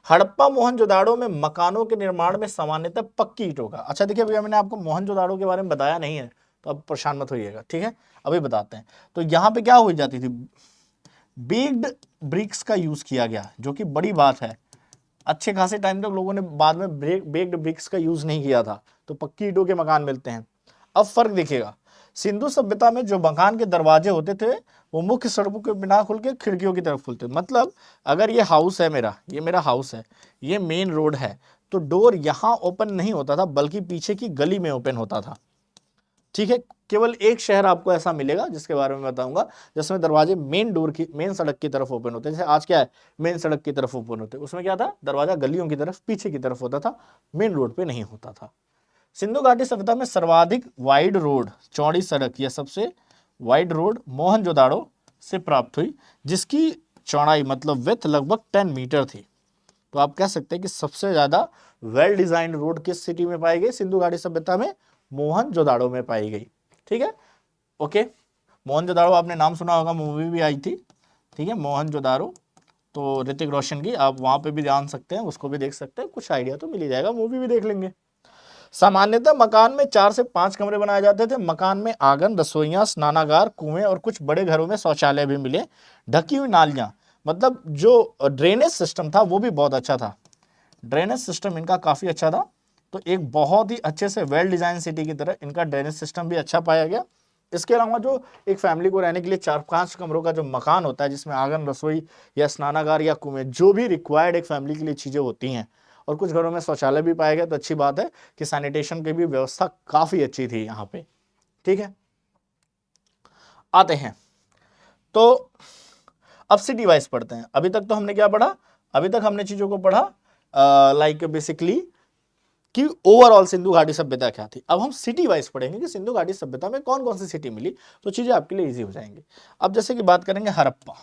हड़प्पा मोहनजोदाड़ो में मकानों के निर्माण में सामान्यतः पक्की ईंटों का, अच्छा देखिए अभी मैंने आपको मोहनजोदाड़ो के बारे में बताया नहीं है तो अब परेशान मत होइएगा, ठीक है, अभी बताते हैं। तो यहाँ पे क्या हो जाती थी, बेक्ड ब्रिक्स का यूज किया गया, जो कि बड़ी बात है। अच्छे खासे टाइम तक लोगों ने बाद में बेक्ड ब्रिक्स का यूज नहीं किया था, तो पक्की ईंटों के मकान मिलते हैं। अब फर्क देखिएगा, सिंधु सभ्यता में जो मकान के दरवाजे होते थे वो मुख्य सड़कों के बिना खुल के खिड़कियों की तरफ खुलते, मतलब अगर ये हाउस है मेरा, ये मेरा हाउस है, ये मेन रोड है, तो डोर यहाँ ओपन नहीं होता था बल्कि पीछे की गली में ओपन होता था। ठीक है, केवल एक शहर आपको ऐसा मिलेगा जिसके बारे में बताऊंगा जिसमें दरवाजे मेन सड़क की तरफ ओपन होते हैं। जैसे आज क्या है, मेन सड़क की तरफ ओपन होते, उसमें क्या था, दरवाजा गलियों की तरफ पीछे की तरफ होता था, मेन रोड पे नहीं होता था। सिंधु घाटी सभ्यता में सर्वाधिक वाइड रोड, चौड़ी सड़क या सबसे वाइड रोड मोहनजोदाड़ो से प्राप्त हुई, जिसकी चौड़ाई मतलब विड्थ लगभग 10 मीटर थी। तो आप कह सकते हैं कि सबसे ज्यादा वेल डिजाइन रोड किस सिटी में पाई गई, सिंधु घाटी सभ्यता में मोहनजोदाड़ो में पाई गई। ठीक है, ओके, मोहनजोदाड़ो आपने नाम सुना होगा, मूवी भी आई थी, ठीक है, मोहनजोदाड़ो, तो ऋतिक रोशन की, आप वहां पे भी जान सकते हैं, उसको भी देख सकते हैं, कुछ आइडिया तो मिल ही जाएगा, मूवी भी देख लेंगे। सामान्यतः मकान में 4 से 5 कमरे बनाए जाते थे। मकान में आंगन, रसोइयां, स्नानागार, कुएं और कुछ बड़े घरों में शौचालय भी मिले। ढकी हुई नालियां, मतलब जो ड्रेनेज सिस्टम था वो भी बहुत अच्छा था, ड्रेनेज सिस्टम इनका काफी अच्छा था। तो एक बहुत ही अच्छे से वेल डिजाइन सिटी की तरह इनका ड्रेनेज सिस्टम भी अच्छा पाया गया। इसके अलावा जो एक फैमिली को रहने के लिए 4-5 कमरों का जो मकान होता है, जिसमें आंगन, रसोई या स्नानागार या कुएं, जो भी रिक्वायर्ड एक फैमिली के लिए चीजें होती हैं, और कुछ घरों में शौचालय भी पाया गया, तो अच्छी बात है कि सैनिटेशन की भी व्यवस्था काफी अच्छी थी यहाँ पे। ठीक है, आते हैं तो अब सिटी वाइज पढ़ते हैं। अभी तक तो हमने क्या पढ़ा, अभी तक हमने चीजों को पढ़ा लाइक बेसिकली कि ओवरऑल सिंधु घाटी सभ्यता क्या थी। अब हम सिटी वाइज पढ़ेंगे कि सिंधु घाटी सभ्यता में कौन कौन सी सिटी मिली, तो चीजें आपके लिए इजी हो जाएंगी। अब जैसे कि बात करेंगे हड़प्पा।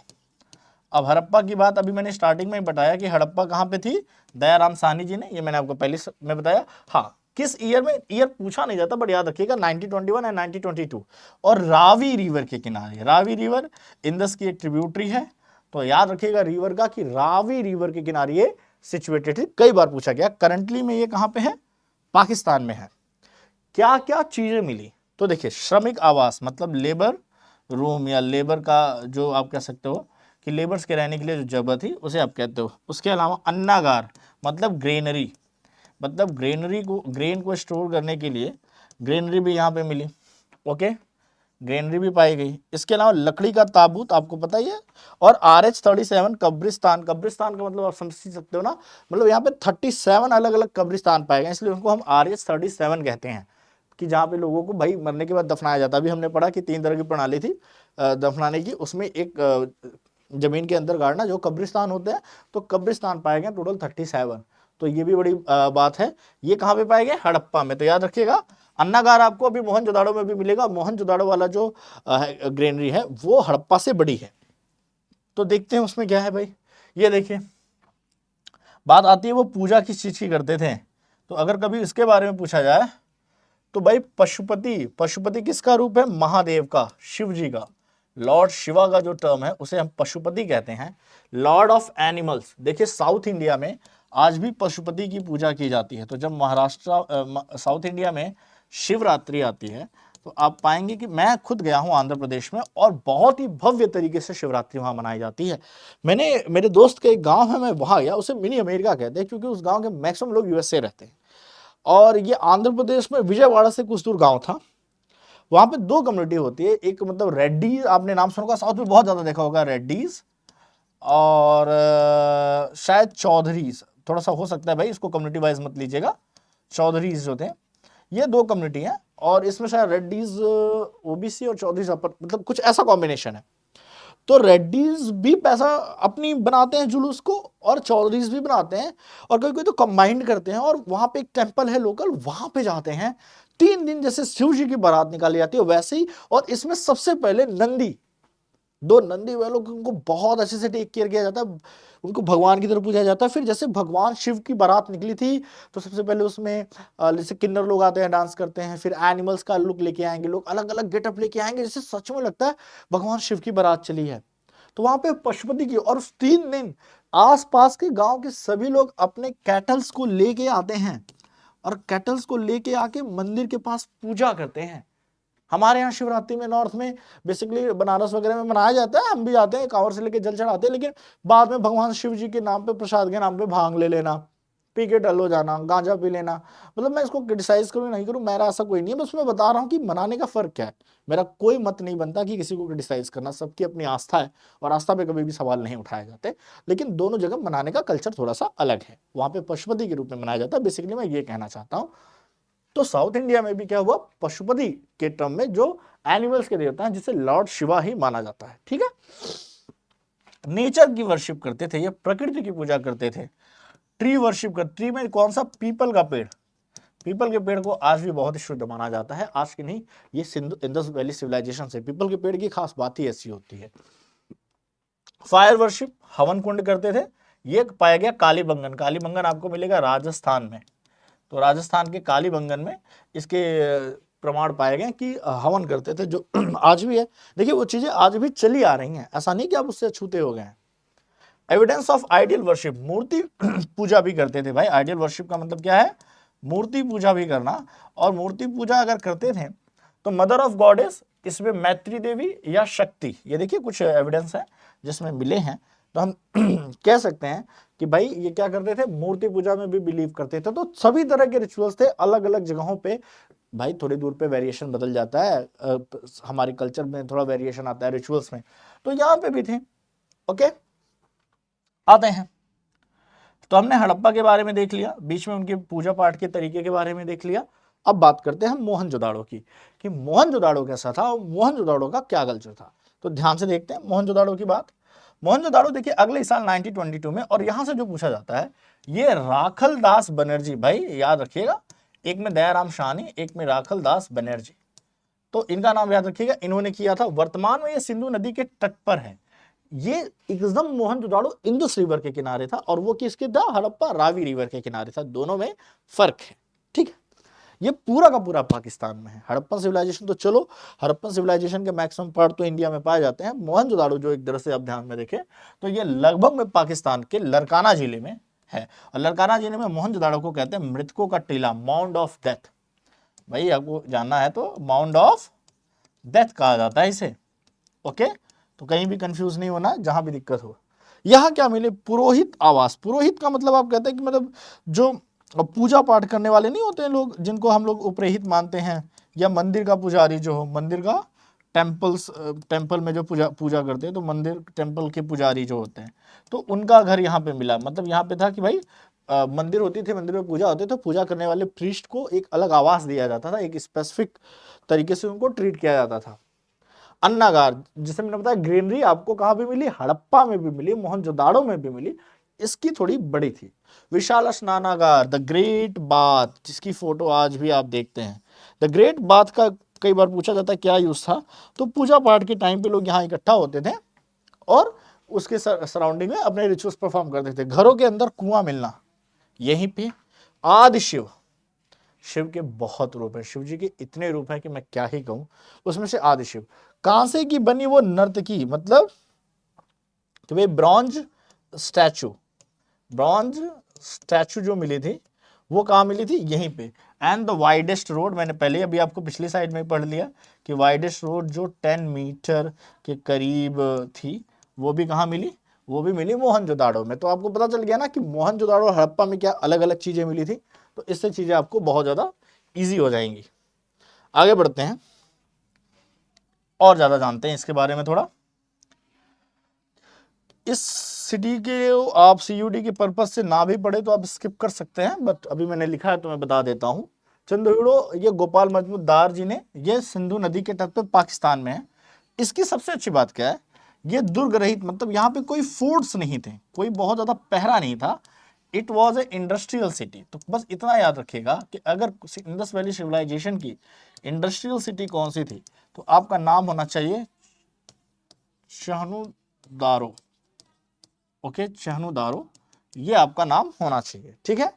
अब हड़प्पा की बात अभी मैंने स्टार्टिंग में बताया कि हड़प्पा कहाँ पे थी, दयाराम साहनी जी ने, ये मैंने आपको पहले में बताया। हाँ, किस ईयर में, ईयर पूछा नहीं जाता बट याद रखिएगा 1921 एंड 1922, और रावी रिवर के किनारे। रावी रिवर इंडस की एक ट्रिब्यूटरी है, तो याद रखिएगा रिवर का कि रावी रिवर के किनारे ये सिचुएटेड है। कई बार पूछा गया। करंटली में ये कहां पे है, पाकिस्तान में है। क्या क्या चीजें मिली, तो देखिए श्रमिक आवास, मतलब लेबर रूम या लेबर का जो आप कह सकते हो कि लेबर्स के रहने के लिए जो जगह थी उसे आप कहते हो। उसके अलावा अन्नागार, मतलब ग्रेनरी, मतलब ग्रेन को स्टोर करने के लिए ग्रेनरी भी यहाँ पे मिली। ओके, ग्रेनरी भी पाई गई। इसके अलावा लकड़ी का ताबूत, आपको पता ही है। और RH-37 कब्रिस्तान, कब्रिस्तान का मतलब आप समझ सकते हो ना, मतलब यहाँ पे 37 अलग अलग कब्रिस्तान पाए गए, इसलिए उनको हम RH-37 कहते हैं, कि जहाँ पे लोगों को भाई मरने के बाद दफनाया जाता है। अभी हमने पढ़ा कि 3 तरह की प्रणाली थी दफनाने की, उसमें एक जमीन के अंदर गाड़ना, जो कब्रिस्तान होते हैं, तो कब्रिस्तान पाए गए टोटल 37। तो ये भी बड़ी बात है। ये कहाँ पे पाए गए, हड़प्पा में। तो याद रखिएगा, अन्नागार आपको अभी मोहनजोदाड़ो में भी मिलेगा। मोहनजोदाड़ो वाला जो ग्रेनरी है वो हड़प्पा से बड़ी है। तो देखते हैं उसमें क्या है भाई। ये देखिए, बात आती है वो पूजा किस चीज की करते थे। तो अगर कभी इसके बारे में पूछा जाए तो भाई पशुपति, पशुपति किसका रूप है, महादेव का, शिव जी का। लॉर्ड शिवा का जो टर्म है उसे हम पशुपति कहते हैं, लॉर्ड ऑफ एनिमल्स। देखिए साउथ इंडिया में आज भी पशुपति की पूजा की जाती है। तो जब महाराष्ट्र साउथ इंडिया में शिवरात्रि आती है तो आप पाएंगे कि मैं खुद गया हूं आंध्र प्रदेश में और बहुत ही भव्य तरीके से शिवरात्रि वहां मनाई जाती है। मेरे दोस्त के एक गांव है, मैं वहां गया, उसे मिनी अमेरिका कहते हैं क्योंकि उस गांव के मैक्सिमम लोग यूएसए रहते हैं। और ये आंध्र प्रदेश में विजयवाड़ा से कुछ दूर गांव था। वहां पे दो कम्युनिटी होती है, एक मतलब रेड्डीज, आपने नाम सुना होगा, साउथ में बहुत ज्यादा देखा होगा रेड्डीज, और शायद चौधरीज, थोड़ा सा हो सकता है भाई, इसको कम्युनिटी वाइज मत लीजिएगा, चौधरीज जो थे, ये दो कम्युनिटी हैं। और इसमें शायद रेड्डीज ओबीसी और चौधरीज मतलब कुछ ऐसा कॉम्बिनेशन है। तो रेड्डीज भी पैसा अपनी बनाते हैं जुलूस को और चौधरीज भी बनाते हैं, और कभी कोई तो कंबाइंड करते हैं। और वहां पे एक टेंपल है लोकल, वहां पे जाते हैं 3 दिन, जैसे शिव जी की बारात निकाली जाती है वैसे ही। और इसमें सबसे पहले नंदी, दो नंदी वालों को उनको बहुत अच्छे से टेक केयर किया जाता है, उनको भगवान की तरह पूजा जाता है। फिर जैसे भगवान शिव की बारात निकली थी तो सबसे पहले उसमें जैसे किन्नर लोग आते हैं, डांस करते हैं, फिर एनिमल्स का लुक लेके आएंगे लोग, अलग अलग गेटअप लेके आएंगे, जैसे सच में लगता है भगवान शिव की बारात चली है। तो वहां पे पशुपति की, और उस 3 दिन आसपास के गांव के सभी लोग अपने कैटल्स को लेके आते हैं और कैटल्स को लेके आके मंदिर के पास पूजा करते हैं। हमारे यहाँ शिवरात्रि में नॉर्थ में बेसिकली बनारस वगैरह में मनाया जाता है, हम भी जाते हैं कांवर से लेके जल चढ़ाते हैं, लेकिन बाद में भगवान शिव जी के नाम पे, प्रसाद के नाम पे भांग ले लेना, पी के डल हो जाना, गांजा पी लेना। मतलब मैं इसको क्रिटिसाइज करूँ नहीं करूँ, मेरा ऐसा कोई नहीं है, बस मैं बता रहा हूँ कि मनाने का फर्क क्या है। मेरा कोई मत नहीं बनता कि किसी को क्रिटिसाइज करना, सबकी अपनी आस्था है और आस्था पे कभी भी सवाल नहीं उठाए जाते, लेकिन दोनों जगह मनाने का कल्चर थोड़ा सा अलग है। वहां पे पशुपति के रूप में मनाया जाता है, बेसिकली मैं ये कहना चाहता हूँ। तो साउथ इंडिया में भी क्या हुआ, पशुपति के टर्म में जो एनिमल्स के देवता हैं, जिसे लॉर्ड शिवा ही माना जाता है। ठीक है, नेचर की वर्शिप करते थे, ये प्रकृति की पूजा करते थे। ट्री वर्शिप कर, ट्री में कौन सा, पीपल का पेड़, पीपल के पेड़ को आज भी बहुत ही शुद्ध माना जाता है। आज की नहीं, ये सिंधु इंडस वैली सिविलाइजेशन से पीपल के पेड़ की खास बात ही ऐसी होती है। फायर वर्शिप, हवन कुंड करते थे, ये पाया गया कालीबंगन। कालीबंगन आपको मिलेगा राजस्थान में, तो राजस्थान के कालीबंगन में इसके प्रमाण पाए गए कि हवन करते थे, जो आज भी है। देखिए वो चीजें आज भी चली आ रही हैं, ऐसा नहीं कि आप उससे अछूते हो गए हैं। एविडेंस ऑफ आइडियल वर्शिप, मूर्ति पूजा भी करते थे भाई। आइडियल वर्शिप का मतलब क्या है, मूर्ति पूजा भी करना। और मूर्ति पूजा अगर करते थे तो मदर ऑफ गॉडेस, इसमें मैत्री देवी या शक्ति, ये देखिए कुछ एविडेंस है जिसमें मिले हैं। तो हम कह सकते हैं कि भाई ये क्या करते थे, मूर्ति पूजा में भी बिलीव करते थे। तो सभी तरह के रिचुअल्स थे, अलग अलग जगहों पे भाई थोड़ी दूर पे वेरिएशन बदल जाता है, हमारे कल्चर में थोड़ा वेरिएशन आता है रिचुअल्स में, तो यहाँ पे भी थे। ओके, आते हैं, तो हमने हड़प्पा के बारे में देख लिया, बीच में उनके पूजा पाठ के तरीके के बारे में देख लिया। अब बात करते हैं हम मोहनजोदाड़ो की, कि मोहनजोदाड़ो कैसा था और मोहनजोदाड़ो का क्या कल्चर था। तो ध्यान से देखते हैं मोहनजोदाड़ो की बात। मोहनजोदाड़ो देखिए अगले साल 1922 में, और यहां से जो पूछा जाता है, ये राखल दास बनर्जी, भाई याद रखिएगा, एक में दयाराम शाहनी, एक में राखल दास बनर्जी, तो इनका नाम याद रखिएगा। इन्होंने किया था, वर्तमान में ये सिंधु नदी के तट पर है। ये एकदम मोहनजोदाड़ो इंडस रिवर के किनारे था, और वो किसके था, हड़प्पा रावी रिवर के किनारे था, दोनों में फर्क है। ठीक है, ये पूरा का पूरा पाकिस्तान में है। हड़प्पन सिविलाइजेशन तो चलो, हड़प्पन सिविलाइजेशन के मैक्सिमम पार्ट तो इंडिया में पाए जाते हैं। मोहनजोदाड़ो जो एक तरह से आप ध्यान में देखें तो ये लगभग में पाकिस्तान के लरकाना जिले में है, और लरकाना जिले में मोहनजोदाड़ो को कहते हैं मृतकों का टीला, माउंड ऑफ डेथ। भाई आपको जानना है तो माउंड ऑफ डेथ कहा जाता है इसे। ओके, तो कहीं भी कंफ्यूज नहीं होना, जहां भी दिक्कत हो। यहां क्या मिले, पुरोहित आवास। पुरोहित का मतलब आप कहते हैं कि मतलब जो पूजा पाठ करने वाले नहीं होते हैं लोग, जिनको हम लोग उपरेहित मानते हैं, या मंदिर का पुजारी जो हो, मंदिर का टेम्पल में जो पूजा करते हैं, तो मंदिर टेम्पल के पुजारी जो होते हैं, तो उनका घर यहाँ पे मिला। मतलब यहाँ पे था कि भाई मंदिर होती थी, मंदिर में पूजा होती, तो पूजा करने वाले प्रीस्ट को एक अलग आवास दिया जाता था, एक स्पेसिफिक तरीके से उनको ट्रीट किया जाता था। अन्नागार, जिसे मैंने बताया ग्रीनरी आपको कहाँ भी मिली, हड़प्पा में भी मिली, मोहनजोदाड़ो में भी मिली, इसकी थोड़ी बड़ी थी। विशाल स्नानागार, द ग्रेट बाथ, जिसकी फोटो आज भी आप देखते हैं। द ग्रेट बाथ का कई बार पूछा जाता है क्या यूज था, तो पूजा पाठ के टाइम पे लोग यहाँ इकट्ठा होते थे और उसके सराउंडिंग में अपने रिचुअल्स परफॉर्म करते थे। घरों के अंदर कुआं मिलना, यहीं पे आदि शिव, शिव के बहुत रूप हैं, शिव जी के इतने रूप हैं कि मैं क्या ही कहूं। उसमें से आदि शिव, कांसे की बनी वो नर्तकी, मतलब कि भाई ब्रॉन्ज स्टैचू जो मिली थी वो कहाँ मिली थी, यहीं पे। एंड द वाइडेस्ट रोड, मैंने पहले अभी आपको पिछली साइड में पढ़ लिया कि वाइडेस्ट रोड जो 10 मीटर के करीब थी वो भी कहाँ मिली, वो भी मिली मोहनजोदाड़ो में। तो आपको पता चल गया ना कि मोहनजोदाड़ो और हड़प्पा में क्या अलग अलग चीजें मिली थी। तो इससे चीजें आपको बहुत ज्यादा ईजी हो जाएंगी। आगे बढ़ते हैं और ज्यादा जानते हैं इसके बारे में थोड़ा। इस सिटी के आप सीयूडी के पर्पज से ना भी पढ़े तो आप स्किप कर सकते हैं, बट अभी मैंने लिखा है तो मैं बता देता हूं। चंद्रहूड़ो ये गोपाल मजमूदार जी ने, ये सिंधु नदी के तट पे पाकिस्तान में है। इसकी सबसे अच्छी बात क्या है, ये दुर्ग रहित, मतलब यहाँ पे कोई फोर्ट्स नहीं थे, कोई बहुत ज्यादा पहरा नहीं था। It was a industrial city. तो बस इतना याद रखिएगा कि अगर इंडस वैली सिविलाइजेशन की इंडस्ट्रियल सिटी कौन सी थी तो आपका नाम होना चाहिए शहनुदारो। ओके, शहनुदारो, ये आपका नाम होना चाहिए। ठीक है,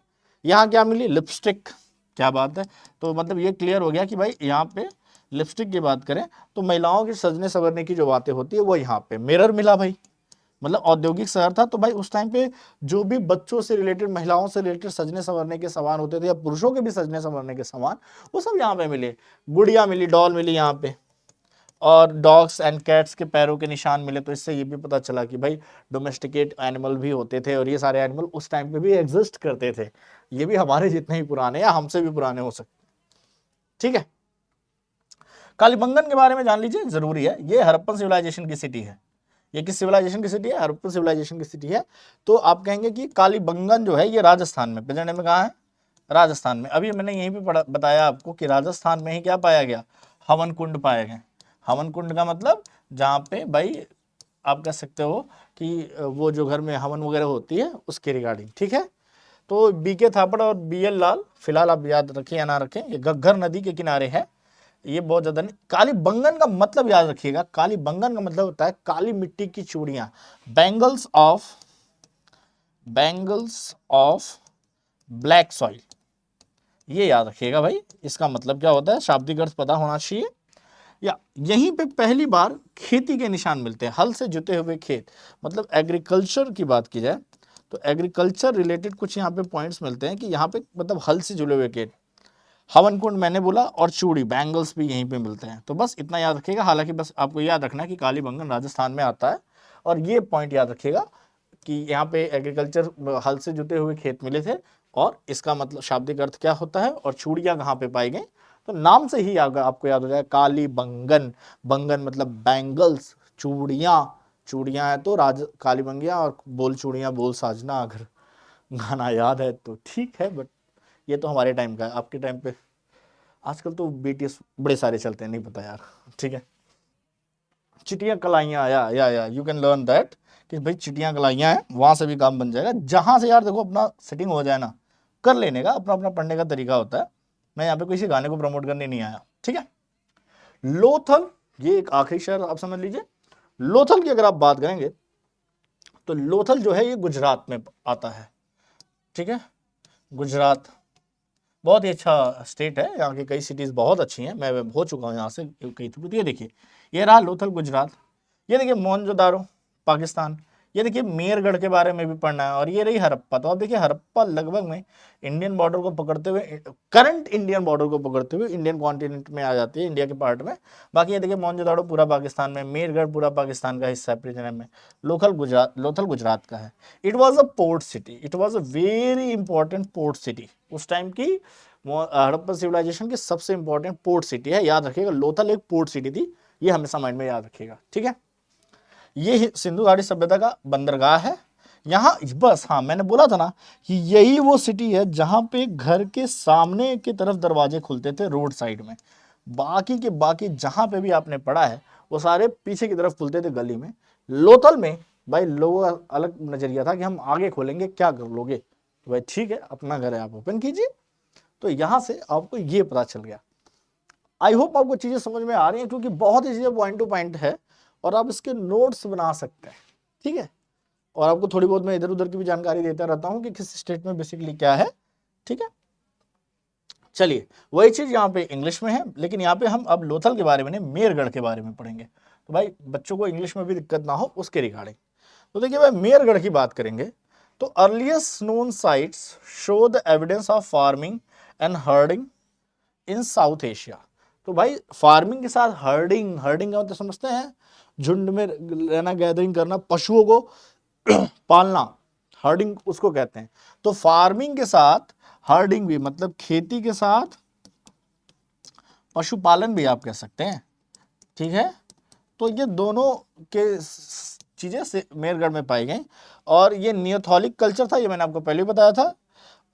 यहाँ क्या मिली, लिपस्टिक। क्या बात है, तो मतलब ये क्लियर हो गया कि भाई यहाँ पे लिपस्टिक की बात करें तो महिलाओं के सजने संवरने की जो बातें होती है वो यहाँ पे। मिरर मिला भाई, मतलब औद्योगिक शहर था तो भाई उस टाइम पे जो भी बच्चों से रिलेटेड, महिलाओं से रिलेटेड सजने संवरने के सामान होते थे या पुरुषों के भी सजने संवरने के सामान, वो सब यहाँ पे मिले। गुड़िया मिली, डॉल मिली यहाँ पे, और डॉग्स एंड कैट्स के पैरों के निशान मिले। तो इससे ये भी पता चला कि भाई डोमेस्टिकेट एनिमल भी होते थे और ये सारे एनिमल उस टाइम पे भी एग्जिस्ट करते थे। ये भी हमारे जितने ही पुराने या हमसे भी पुराने हो सकते। ठीक है, कालीबंगन के बारे में जान लीजिए, जरूरी है। ये हड़प्पन सिविलाइजेशन की सिटी है। ये किस सिविलाइजेशन की सिटी है, हड़प्पन सिविलाइजेशन की सिटी है। तो आप कहेंगे कि कालीबंगन जो है ये राजस्थान में, प्रेजेंट में कहाँ है, राजस्थान में। अभी मैंने यहीं पे बताया आपको कि राजस्थान में ही क्या पाया गया, हवन कुंड पाए गए। हवन कुंड का मतलब जहाँ पे भाई आप कह सकते हो कि वो जो घर में हवन वगैरह होती है उसके रिगार्डिंग। ठीक है, तो बीके थापड़ और बीएल लाल, फिलहाल आप याद रखें या ना रखें, ये घग्गर नदी के किनारे है। ये बहुत ज्यादा नहीं। कालीबंगन का मतलब याद रखिएगा, कालीबंगन का मतलब होता है काली मिट्टी की चूड़ियां, बैंगल्स ऑफ ब्लैक सॉइल। ये याद रखिएगा भाई, इसका मतलब क्या होता है, शाब्दिक अर्थ पता होना चाहिए। या यहीं पे पहली बार खेती के निशान मिलते हैं, हल से जुते हुए खेत, मतलब एग्रीकल्चर की बात की जाए तो एग्रीकल्चर रिलेटेड कुछ यहाँ पे पॉइंट्स मिलते हैं कि यहाँ पे मतलब हल से जुड़े हुए खेत। हवन कुंड मैंने बोला, और चूड़ी बैंगल्स भी यहीं पे मिलते हैं। तो बस इतना याद रखिएगा। हालांकि बस आपको याद रखना है कि कालीबंगन राजस्थान में आता है, और ये पॉइंट याद रखिएगा कि यहाँ पे एग्रीकल्चर हल से जुटे हुए खेत मिले थे, और इसका मतलब शाब्दिक अर्थ क्या होता है और चूड़ियां कहाँ पे पाई गई। तो नाम से ही आपको याद हो जाए कालीबंगन। बंगन मतलब बैंगल्स, चूड़ियां, चूड़ियां है तो कालीबंगिया, और बोल चूड़ियां बोल साजना, अगर गाना याद है तो ठीक है। बट ये तो हमारे टाइम का है, आपके टाइम पे आजकल तो बीटीएस बड़े सारे चलते हैं, नहीं पता यार। ठीक है, चिटियां कलाइयां, या यू कैन लर्न दैट कि भाई चिटियां कलाइयां हैं, वहां से भी काम बन जाएगा। जहां से यार देखो अपना सेटिंग हो जाए ना, कर लेने का अपना अपना पढ़ने का तरीका होता है। मैं यहाँ पे किसी गाने को प्रमोट करने नहीं आया। ठीक है, लोथल, ये एक आखिरी शहर आप समझ लीजिए। लोथल की अगर आप बात करेंगे तो लोथल जो है ये गुजरात में आता है। ठीक है, गुजरात बहुत ही अच्छा स्टेट है, यहाँ की कई सिटीज बहुत अच्छी हैं, मैं हो चुका हूँ यहाँ से कई थ्रू। ये देखिए, ये रहा लोथल गुजरात। ये देखिए मोहनजोदारो पाकिस्तान। ये देखिए मेरगढ़ के बारे में भी पढ़ना है। और ये रही हड़प्पा। तो आप देखिए हड़प्पा लगभग में इंडियन बॉर्डर को पकड़ते हुए, करंट इंडियन बॉर्डर को पकड़ते हुए इंडियन कॉन्टिनेंट में आ जाती है, इंडिया के पार्ट में। बाकी ये देखिए मोहनजोदारो पूरा पाकिस्तान में, मेरगढ़ पूरा पाकिस्तान का हिस्सा है प्रेजेंट में। लोथल गुजरात का है। It was a port city, it was a very important port city उस टाइम की। हड़प्पन सिविलाइजेशन की सबसे इंपॉर्टेंट पोर्ट सिटी है, याद रखिएगा। लोथल एक पोर्ट सिटी थी, ये हमेशा माइंड में याद रखिएगा। ठीक है, ये सिंधु घाटी सभ्यता का बंदरगाह है यहाँ। बस हाँ, मैंने बोला था ना कि यही वो सिटी है जहां पे घर के सामने की तरफ दरवाजे खुलते थे रोड साइड में। बाकी के बाकी जहां पे भी आपने पढ़ा है वो सारे पीछे की तरफ खुलते थे गली में। लोथल में भाई लोगों का अलग नजरिया था कि हम आगे खोलेंगे, क्या कर लोगे, तो भाई ठीक है अपना घर है आप ओपन कीजिए। तो यहां से आपको ये पता चल गया। आई होप आपको चीजें समझ में आ रही हैं, क्योंकि बहुत ही चीजें पॉइंट टू पॉइंट है और आप इसके नोट्स बना सकते हैं। ठीक है, और आपको थोड़ी बहुत मैं इधर उधर की भी जानकारी देता रहता हूं कि किस स्टेट में बेसिकली क्या है। ठीक है, चलिए वही चीज यहाँ पे इंग्लिश में है, लेकिन यहाँ पे हम अब लोथल के बारे में नहीं, मेहरगढ़ के बारे में पढ़ेंगे। तो भाई बच्चों को इंग्लिश में भी दिक्कत ना हो उसके रिगार्डिंग। तो देखिए भाई मेहरगढ़ की बात करेंगे तो earliest known sites show the evidence of farming and herding in south Asia. तो भाई फार्मिंग के साथ हर्डिंग, हर्डिंग का मतलब समझते हैं, झुंड में रहना, गैदरिंग करना, पशुओं को पालना, हर्डिंग उसको कहते हैं। तो फार्मिंग के साथ हर्डिंग भी मतलब खेती के साथ पशुपालन भी आप कह सकते हैं, ठीक है। तो ये दोनों के चीजें से मेहरगढ़ में पाई गई, और ये नियोथोलिक कल्चर था, ये मैंने आपको पहले बताया था।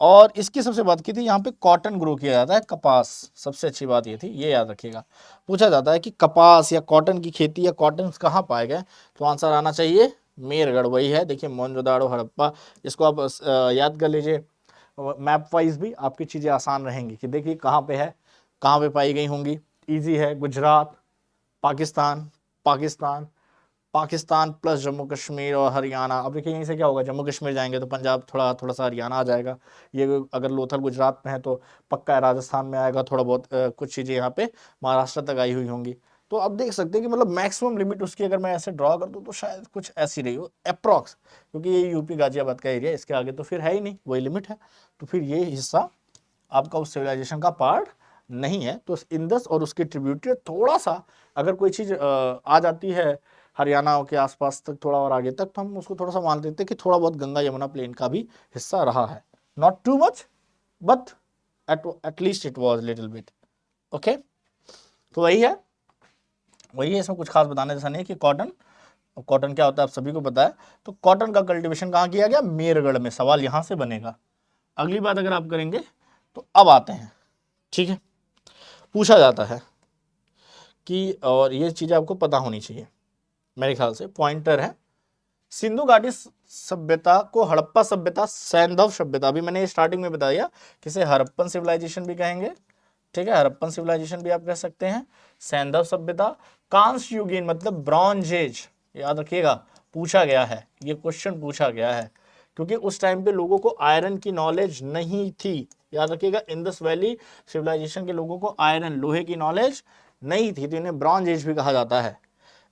और इसकी सबसे बात की थी, यहाँ पे कॉटन ग्रो किया जाता है, कपास, सबसे अच्छी बात ये थी, ये याद रखिएगा। पूछा जाता है कि कपास या कॉटन की खेती या कॉटन कहाँ पाए गए, तो आंसर आना चाहिए मेहरगढ़, वही है। देखिए मोहनजोदाड़ो, हड़प्पा, इसको आप याद कर लीजिए, मैप वाइज भी आपकी चीज़ें आसान रहेंगी कि देखिए कहाँ पे है, कहाँ पे पाई गई होंगी। ईजी है, गुजरात, पाकिस्तान, पाकिस्तान, पाकिस्तान प्लस जम्मू कश्मीर और हरियाणा। अब देखिए यहीं से क्या होगा, जम्मू कश्मीर जाएंगे तो पंजाब, थोड़ा थोड़ा सा हरियाणा आ जाएगा। ये अगर लोथल गुजरात में है तो पक्का राजस्थान में आएगा, थोड़ा बहुत कुछ चीज़ें यहाँ पे महाराष्ट्र तक आई हुई होंगी। तो आप देख सकते हैं कि मतलब मैक्सिमम लिमिट उसकी अगर मैं ऐसे ड्रॉ कर दूँ तो शायद कुछ ऐसी रही हो अप्रॉक्स, क्योंकि ये यूपी गाजियाबाद का एरिया, इसके आगे तो फिर है ही नहीं, वही लिमिट है। तो फिर ये हिस्सा आपका उस सिविलाइजेशन का पार्ट नहीं है। तो इंदस और उसके ट्रिब्यूटरी थोड़ा सा अगर कोई चीज़ आ जाती है हरियाणा के आसपास तक, थोड़ा और आगे तक, तो हम उसको थोड़ा सा मान लेते हैं कि थोड़ा बहुत गंगा यमुना प्लेन का भी हिस्सा रहा है। Not too much but at least it was little bit. Okay, तो वही है, इसमें कुछ खास बताने जैसा नहीं कि कॉटन, कॉटन क्या होता है आप सभी को पता है। तो कॉटन का कल्टीवेशन कहाँ किया गया, मेहरगढ़ में। सवाल यहाँ से बनेगा। अगली बात अगर आप करेंगे तो अब आते हैं, ठीक है, पूछा जाता है कि, और ये चीज़ आपको पता होनी चाहिए, मेरे ख्याल से पॉइंटर है, सिंधु घाटी सभ्यता को हड़प्पा सभ्यता, सैंधव सभ्यता, अभी मैंने स्टार्टिंग में बताया किसे हड़प्पन सिविलाइजेशन भी कहेंगे, ठीक है, हड़प्पन सिविलाइजेशन भी आप कह सकते हैं, सैंधव सभ्यता, कांस्य युगीन मतलब ब्रॉन्ज एज, याद रखिएगा, पूछा गया है, ये क्वेश्चन पूछा गया है, क्योंकि उस टाइम पे लोगों को आयरन की नॉलेज नहीं थी, याद रखिएगा, इंडस वैली सिविलाइजेशन के लोगों को आयरन, लोहे की नॉलेज नहीं थी, तो इन्हें ब्रॉन्ज एज भी कहा जाता है।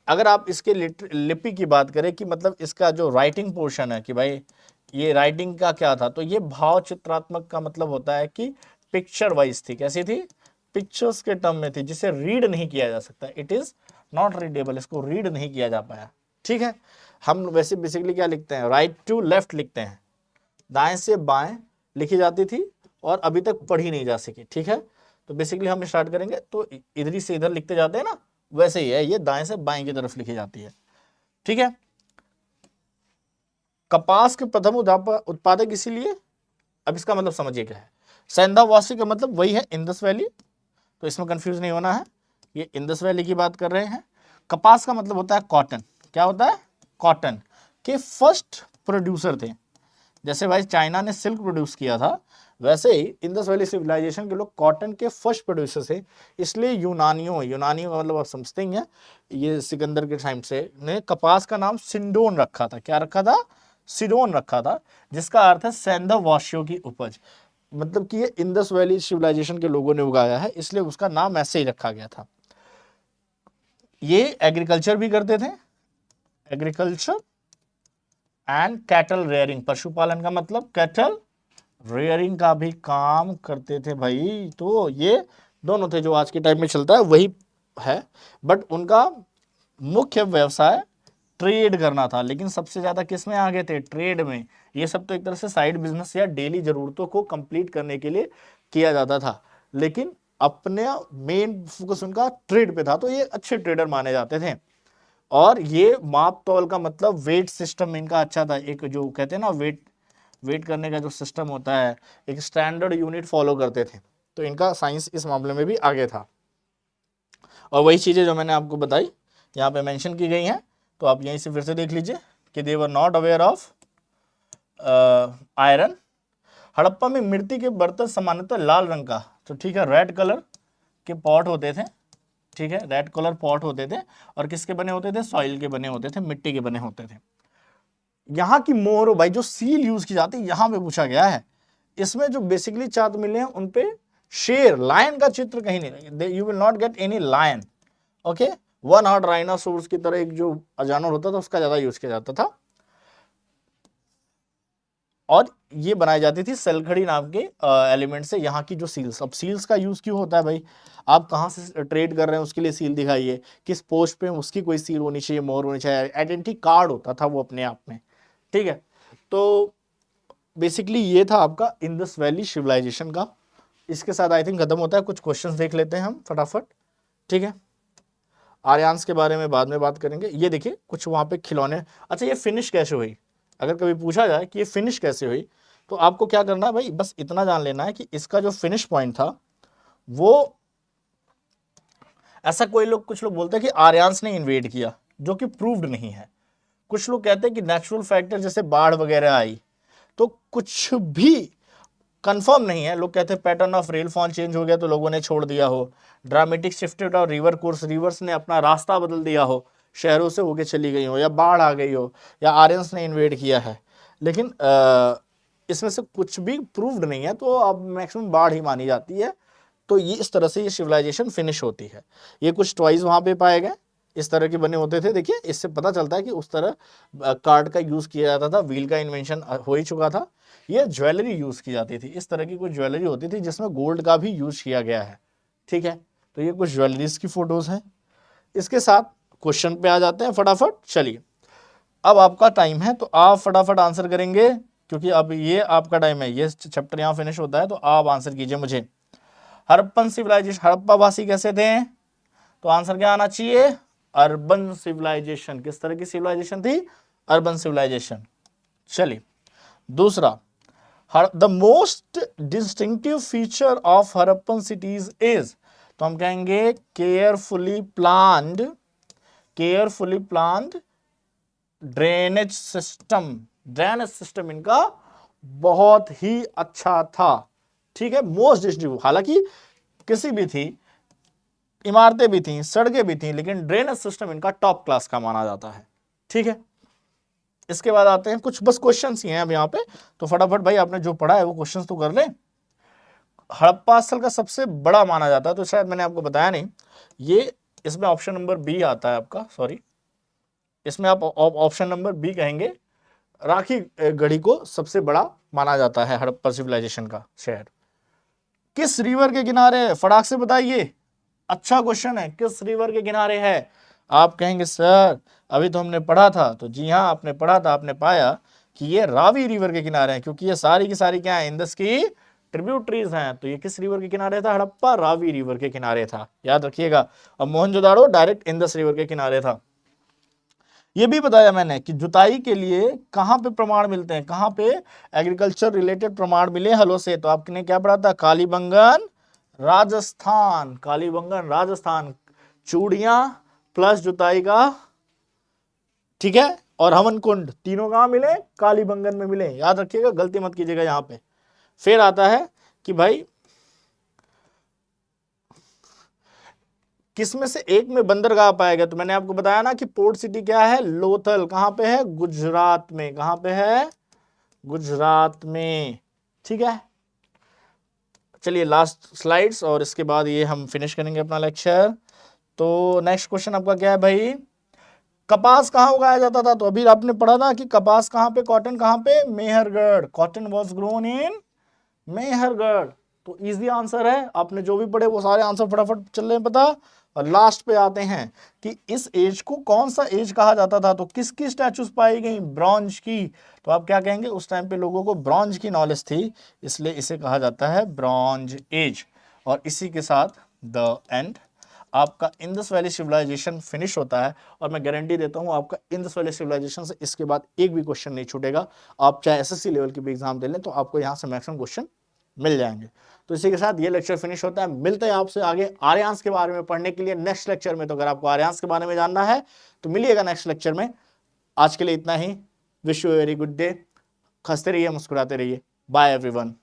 अगर आप इसके लिपि की बात करें कि मतलब इसका जो राइटिंग पोर्शन है कि भाई ये राइटिंग का क्या था, तो ये भाव चित्रात्मक का मतलब होता है कि पिक्चर वाइज थी। कैसी थी, पिक्चर्स के टर्म में थी, जिसे रीड नहीं किया जा सकता, इट इज नॉट रीडेबल, इसको रीड नहीं किया जा पाया, ठीक है। हम वैसे बेसिकली क्या लिखते हैं, राइट टू लेफ्ट लिखते हैं, दाएं से बाएं लिखी जाती थी और अभी तक पढ़ी नहीं जा सकी, ठीक है। तो बेसिकली हम स्टार्ट करेंगे तो इधर से इधर लिखते जाते हैं ना, वैसे ही है, ये दाएं से बाएं की तरफ लिखी जाती है, ठीक है। कपास के प्रथम उत्पादक इसीलिए, अब इसका मतलब समझिए क्या है, सैंधावासी का मतलब वही है इंडस वैली, तो इसमें कंफ्यूज नहीं होना है, ये इंडस वैली की बात कर रहे हैं। कपास का मतलब होता है कॉटन, क्या होता है, कॉटन के फर्स्ट प्रोड्यूसर थे। जैसे भाई चाइना ने सिल्क प्रोड्यूस किया था, वैसे ही इंडस वैली सिविलाइजेशन के लोग कॉटन के फर्स्ट प्रोड्यूसर थे। इसलिए यूनानियों का मतलब आप समझते ही हैं, ये सिकंदर के टाइम से ने कपास का नाम सिंडोन रखा था, क्या रखा था, सिडोन रखा था, जिसका अर्थ है सैंधव वासियों की उपज, मतलब कि ये इंडस वैली सिविलाइजेशन के लोगों ने उगाया है, इसलिए उसका नाम ऐसे ही रखा गया था। ये एग्रीकल्चर भी करते थे, एग्रीकल्चर एंड कैटल रेयरिंग, पशुपालन का मतलब कैटल रेयरिंग का भी काम करते थे भाई। तो ये दोनों थे जो आज के टाइम में चलता है वही है, बट उनका मुख्य व्यवसाय ट्रेड करना था, लेकिन सबसे ज्यादा किस में आगे थे, ट्रेड में। ये सब तो एक तरह से साइड बिजनेस या डेली जरूरतों को कंप्लीट करने के लिए किया जाता था, लेकिन अपने मेन फोकस उनका ट्रेड पे था, तो ये अच्छे ट्रेडर माने जाते थे। और ये माप तौल का मतलब वेट सिस्टम इनका अच्छा था, एक जो कहते हैं ना वेट करने का जो सिस्टम होता है, एक स्टैंडर्ड यूनिट फॉलो करते थे, तो इनका साइंस इस मामले में भी आगे था। और वही चीज़ें जो मैंने आपको बताई यहाँ पे मेंशन की गई हैं, तो आप यहीं से फिर से देख लीजिए कि they were not aware of iron. Harappa में मिट्टी के बर्तन सामान्यतः लाल रंग का, तो ठीक है, रेड कलर के पॉट होते थे, ठीक है, रेड कलर पॉट होते थे, और किसके बने होते थे, सॉइल के बने होते थे, मिट्टी के बने होते थे। यहाँ की मोहर भाई जो सील यूज की जाती है यहाँ पे पूछा गया है, इसमें जो बेसिकली चांद मिले हैं उनपे शेर, लायन का चित्र कहीं नहीं, you will not get any lion. Okay, one horn rhinoceros की तरह एक जो जानवर होता था उसका ज्यादा यूज किया जाता था, और ये बनाई जाती थी सलखड़ी नाम के एलिमेंट से। यहाँ की जो सील्स, अब सील्स का यूज क्यों होता है भाई, आप कहाँ से ट्रेड कर रहे हैं उसके लिए सील दिखाइए, किस पोस्ट पे उसकी कोई सील होनी चाहिए, मोहर होनी चाहिए, आइडेंटिटी कार्ड होता था वो अपने आप में। ठीक है, तो बेसिकली ये था आपका इंडस वैली सिविलाइजेशन का। इसके साथ आई थिंक खत्म होता है। कुछ क्वेश्चंस देख लेते हैं हम फटाफट। ठीक है, आर्यांस के बारे में बाद में बात करेंगे। ये देखिए कुछ वहां पे खिलौने। अच्छा, ये फिनिश कैसे हुई, अगर कभी पूछा जाए कि ये फिनिश कैसे हुई, तो आपको क्या करना है भाई, बस इतना जान लेना है कि इसका जो फिनिश पॉइंट था वो, ऐसा कोई लोग, कुछ लोग बोलते हैं कि आर्यांस ने इन्वेड किया, जो कि प्रूव्ड नहीं है। कुछ लोग कहते हैं कि नेचुरल फैक्टर जैसे बाढ़ वगैरह आई, तो कुछ भी कंफर्म नहीं है। लोग कहते हैं पैटर्न ऑफ रेलफॉल चेंज हो गया तो लोगों ने छोड़ दिया हो, ड्रामेटिक शिफ्टेड और रिवर कोर्स, रिवर्स ने अपना रास्ता बदल दिया हो, शहरों से होके चली गई हो, या बाढ़ आ गई हो, या आर्यंस ने इन्वेड किया है। लेकिन इसमें से कुछ भी प्रूव्ड नहीं है, तो अब मैक्सिमम बाढ़ ही मानी जाती है। तो ये इस तरह से ये सिविलाइजेशन फिनिश होती है। ये कुछ टॉयज वहां पे पाए गए, इस तरह के बने होते थे। देखिए इससे पता चलता है कि उस तरह कार्ड का यूज किया जाता था, व्हील का इन्वेंशन हो ही चुका था। ये ज्वेलरी यूज की जाती थी, इस तरह की कुछ ज्वेलरी होती थी जिसमें गोल्ड का भी यूज किया गया है। ठीक है, तो ये कुछ ज्वेलरीज की फोटोज हैं। इसके साथ क्वेश्चन पे आ जाते हैं फटाफट। चलिए, अब आपका टाइम है तो आप फटाफट आंसर करेंगे, क्योंकि अब ये आपका टाइम है, ये चैप्टर यहाँ फिनिश होता है, तो आप आंसर कीजिए मुझे। हड़प्पन सिविलाइजेशन, हड़प्पा वासी कैसे थे, तो आंसर क्या आना चाहिए, अर्बन सिविलाइजेशन। किस तरह की सिविलाइजेशन थी, अर्बन सिविलाइजेशन। चलिए दूसरा, the most distinctive feature of Harappan cities is, तो हम कहेंगे carefully planned drainage system. Drainage system इनका बहुत ही अच्छा था। ठीक है, मोस्ट डिस्टिंक्टिव, हालांकि किसी भी थी, इमारतें भी थी, सड़कें भी थी, लेकिन ड्रेनेज सिस्टम इनका टॉप क्लास का माना जाता है। ठीक है, इसके बाद आते हैं कुछ बस क्वेश्चंस ही हैं अब यहाँ पे, तो फटाफट भाई आपने जो पढ़ा है वो क्वेश्चंस तो कर ले। हड़प्पा स्थल का सबसे बड़ा माना जाता है, तो शायद मैंने आपको बताया नहीं, ये इसमें ऑप्शन नंबर बी आता है आपका, सॉरी, इसमें आप ऑप्शन नंबर बी कहेंगे। राखी गढ़ी को सबसे बड़ा माना जाता है हड़प्पा सिविलाइजेशन का शहर। किस रिवर के किनारे, फटाक से बताइए, अच्छा क्वेश्चन है, किस रिवर के किनारे है। आप कहेंगे सर अभी तो हमने पढ़ा था, तो जी हाँ आपने पढ़ा था, आपने पाया कि ये रावी रिवर के किनारे हैं, क्योंकि ये सारी की सारी क्या है, इंडस की ट्रिब्यूटरीज हैं। तो ये किस रिवर के किनारे था, हड़प्पा रावी रिवर के किनारे था, याद रखिएगा। और मोहनजोदाड़ो डायरेक्ट इंडस रिवर के किनारे था। ये भी बताया मैंने कि जुताई के लिए कहां पे प्रमाण मिलते हैं, कहां पे एग्रीकल्चर रिलेटेड प्रमाण मिले हलों से, तो आपने क्या पढ़ा था, कालीबंगन राजस्थान, कालीबंगन राजस्थान, चूड़ियां प्लस जुताई का। ठीक है, और हवन कुंड, तीनों कहां मिले, कालीबंगन में मिले, याद रखिएगा, गलती मत कीजिएगा यहां पे। फिर आता है कि भाई किसमें से एक में बंदरगाह पाएगा, तो मैंने आपको बताया ना कि पोर्ट सिटी क्या है, लोथल, कहां पे है, गुजरात में, कहां पे है, गुजरात में। ठीक है, चलिए लास्ट स्लाइड्स और इसके बाद ये हम फिनिश करेंगे अपना लेक्चर। तो नेक्स्ट क्वेश्चन आपका क्या है भाई, कपास कहाँ उगाया जाता था, तो अभी आपने पढ़ा ना कि कपास कहाँ पे, कॉटन कहाँ पे, Mehrgarh, cotton was grown in Mehrgarh. तो इजी आंसर है, आपने जो भी पढ़े वो सारे आंसर फटाफट चल रहे हैं पता। और लास्ट पे आते हैं कि इस एज को कौन सा एज कहा जाता था, तो किसकी स्टैचूज पाई गई, ब्रॉन्ज की। तो आप क्या कहेंगे, उस टाइम पे लोगों को ब्रॉन्ज की नॉलेज थी, इसलिए इसे कहा जाता है ब्रॉन्ज एज। और इसी के साथ द एंड, आपका इंडस वैली सिविलाइजेशन फिनिश होता है। और मैं गारंटी देता हूं आपका इंडस वैली सिविलाइजेशन से इसके बाद एक भी क्वेश्चन नहीं छूटेगा। आप चाहे एसएससी लेवल की भी एग्जाम दे लें तो आपको यहां से मैक्सिमम क्वेश्चन मिल जाएंगे। तो इसी के साथ ये लेक्चर फिनिश होता है। मिलते हैं आपसे आगे आर्यांस के बारे में पढ़ने के लिए नेक्स्ट लेक्चर में। तो अगर आपको आर्यांस के बारे में जानना है तो मिलिएगा नेक्स्ट लेक्चर में। आज के लिए इतना ही। Wish you very good day. हंसते रहिए, मुस्कुराते रहिए। Bye everyone.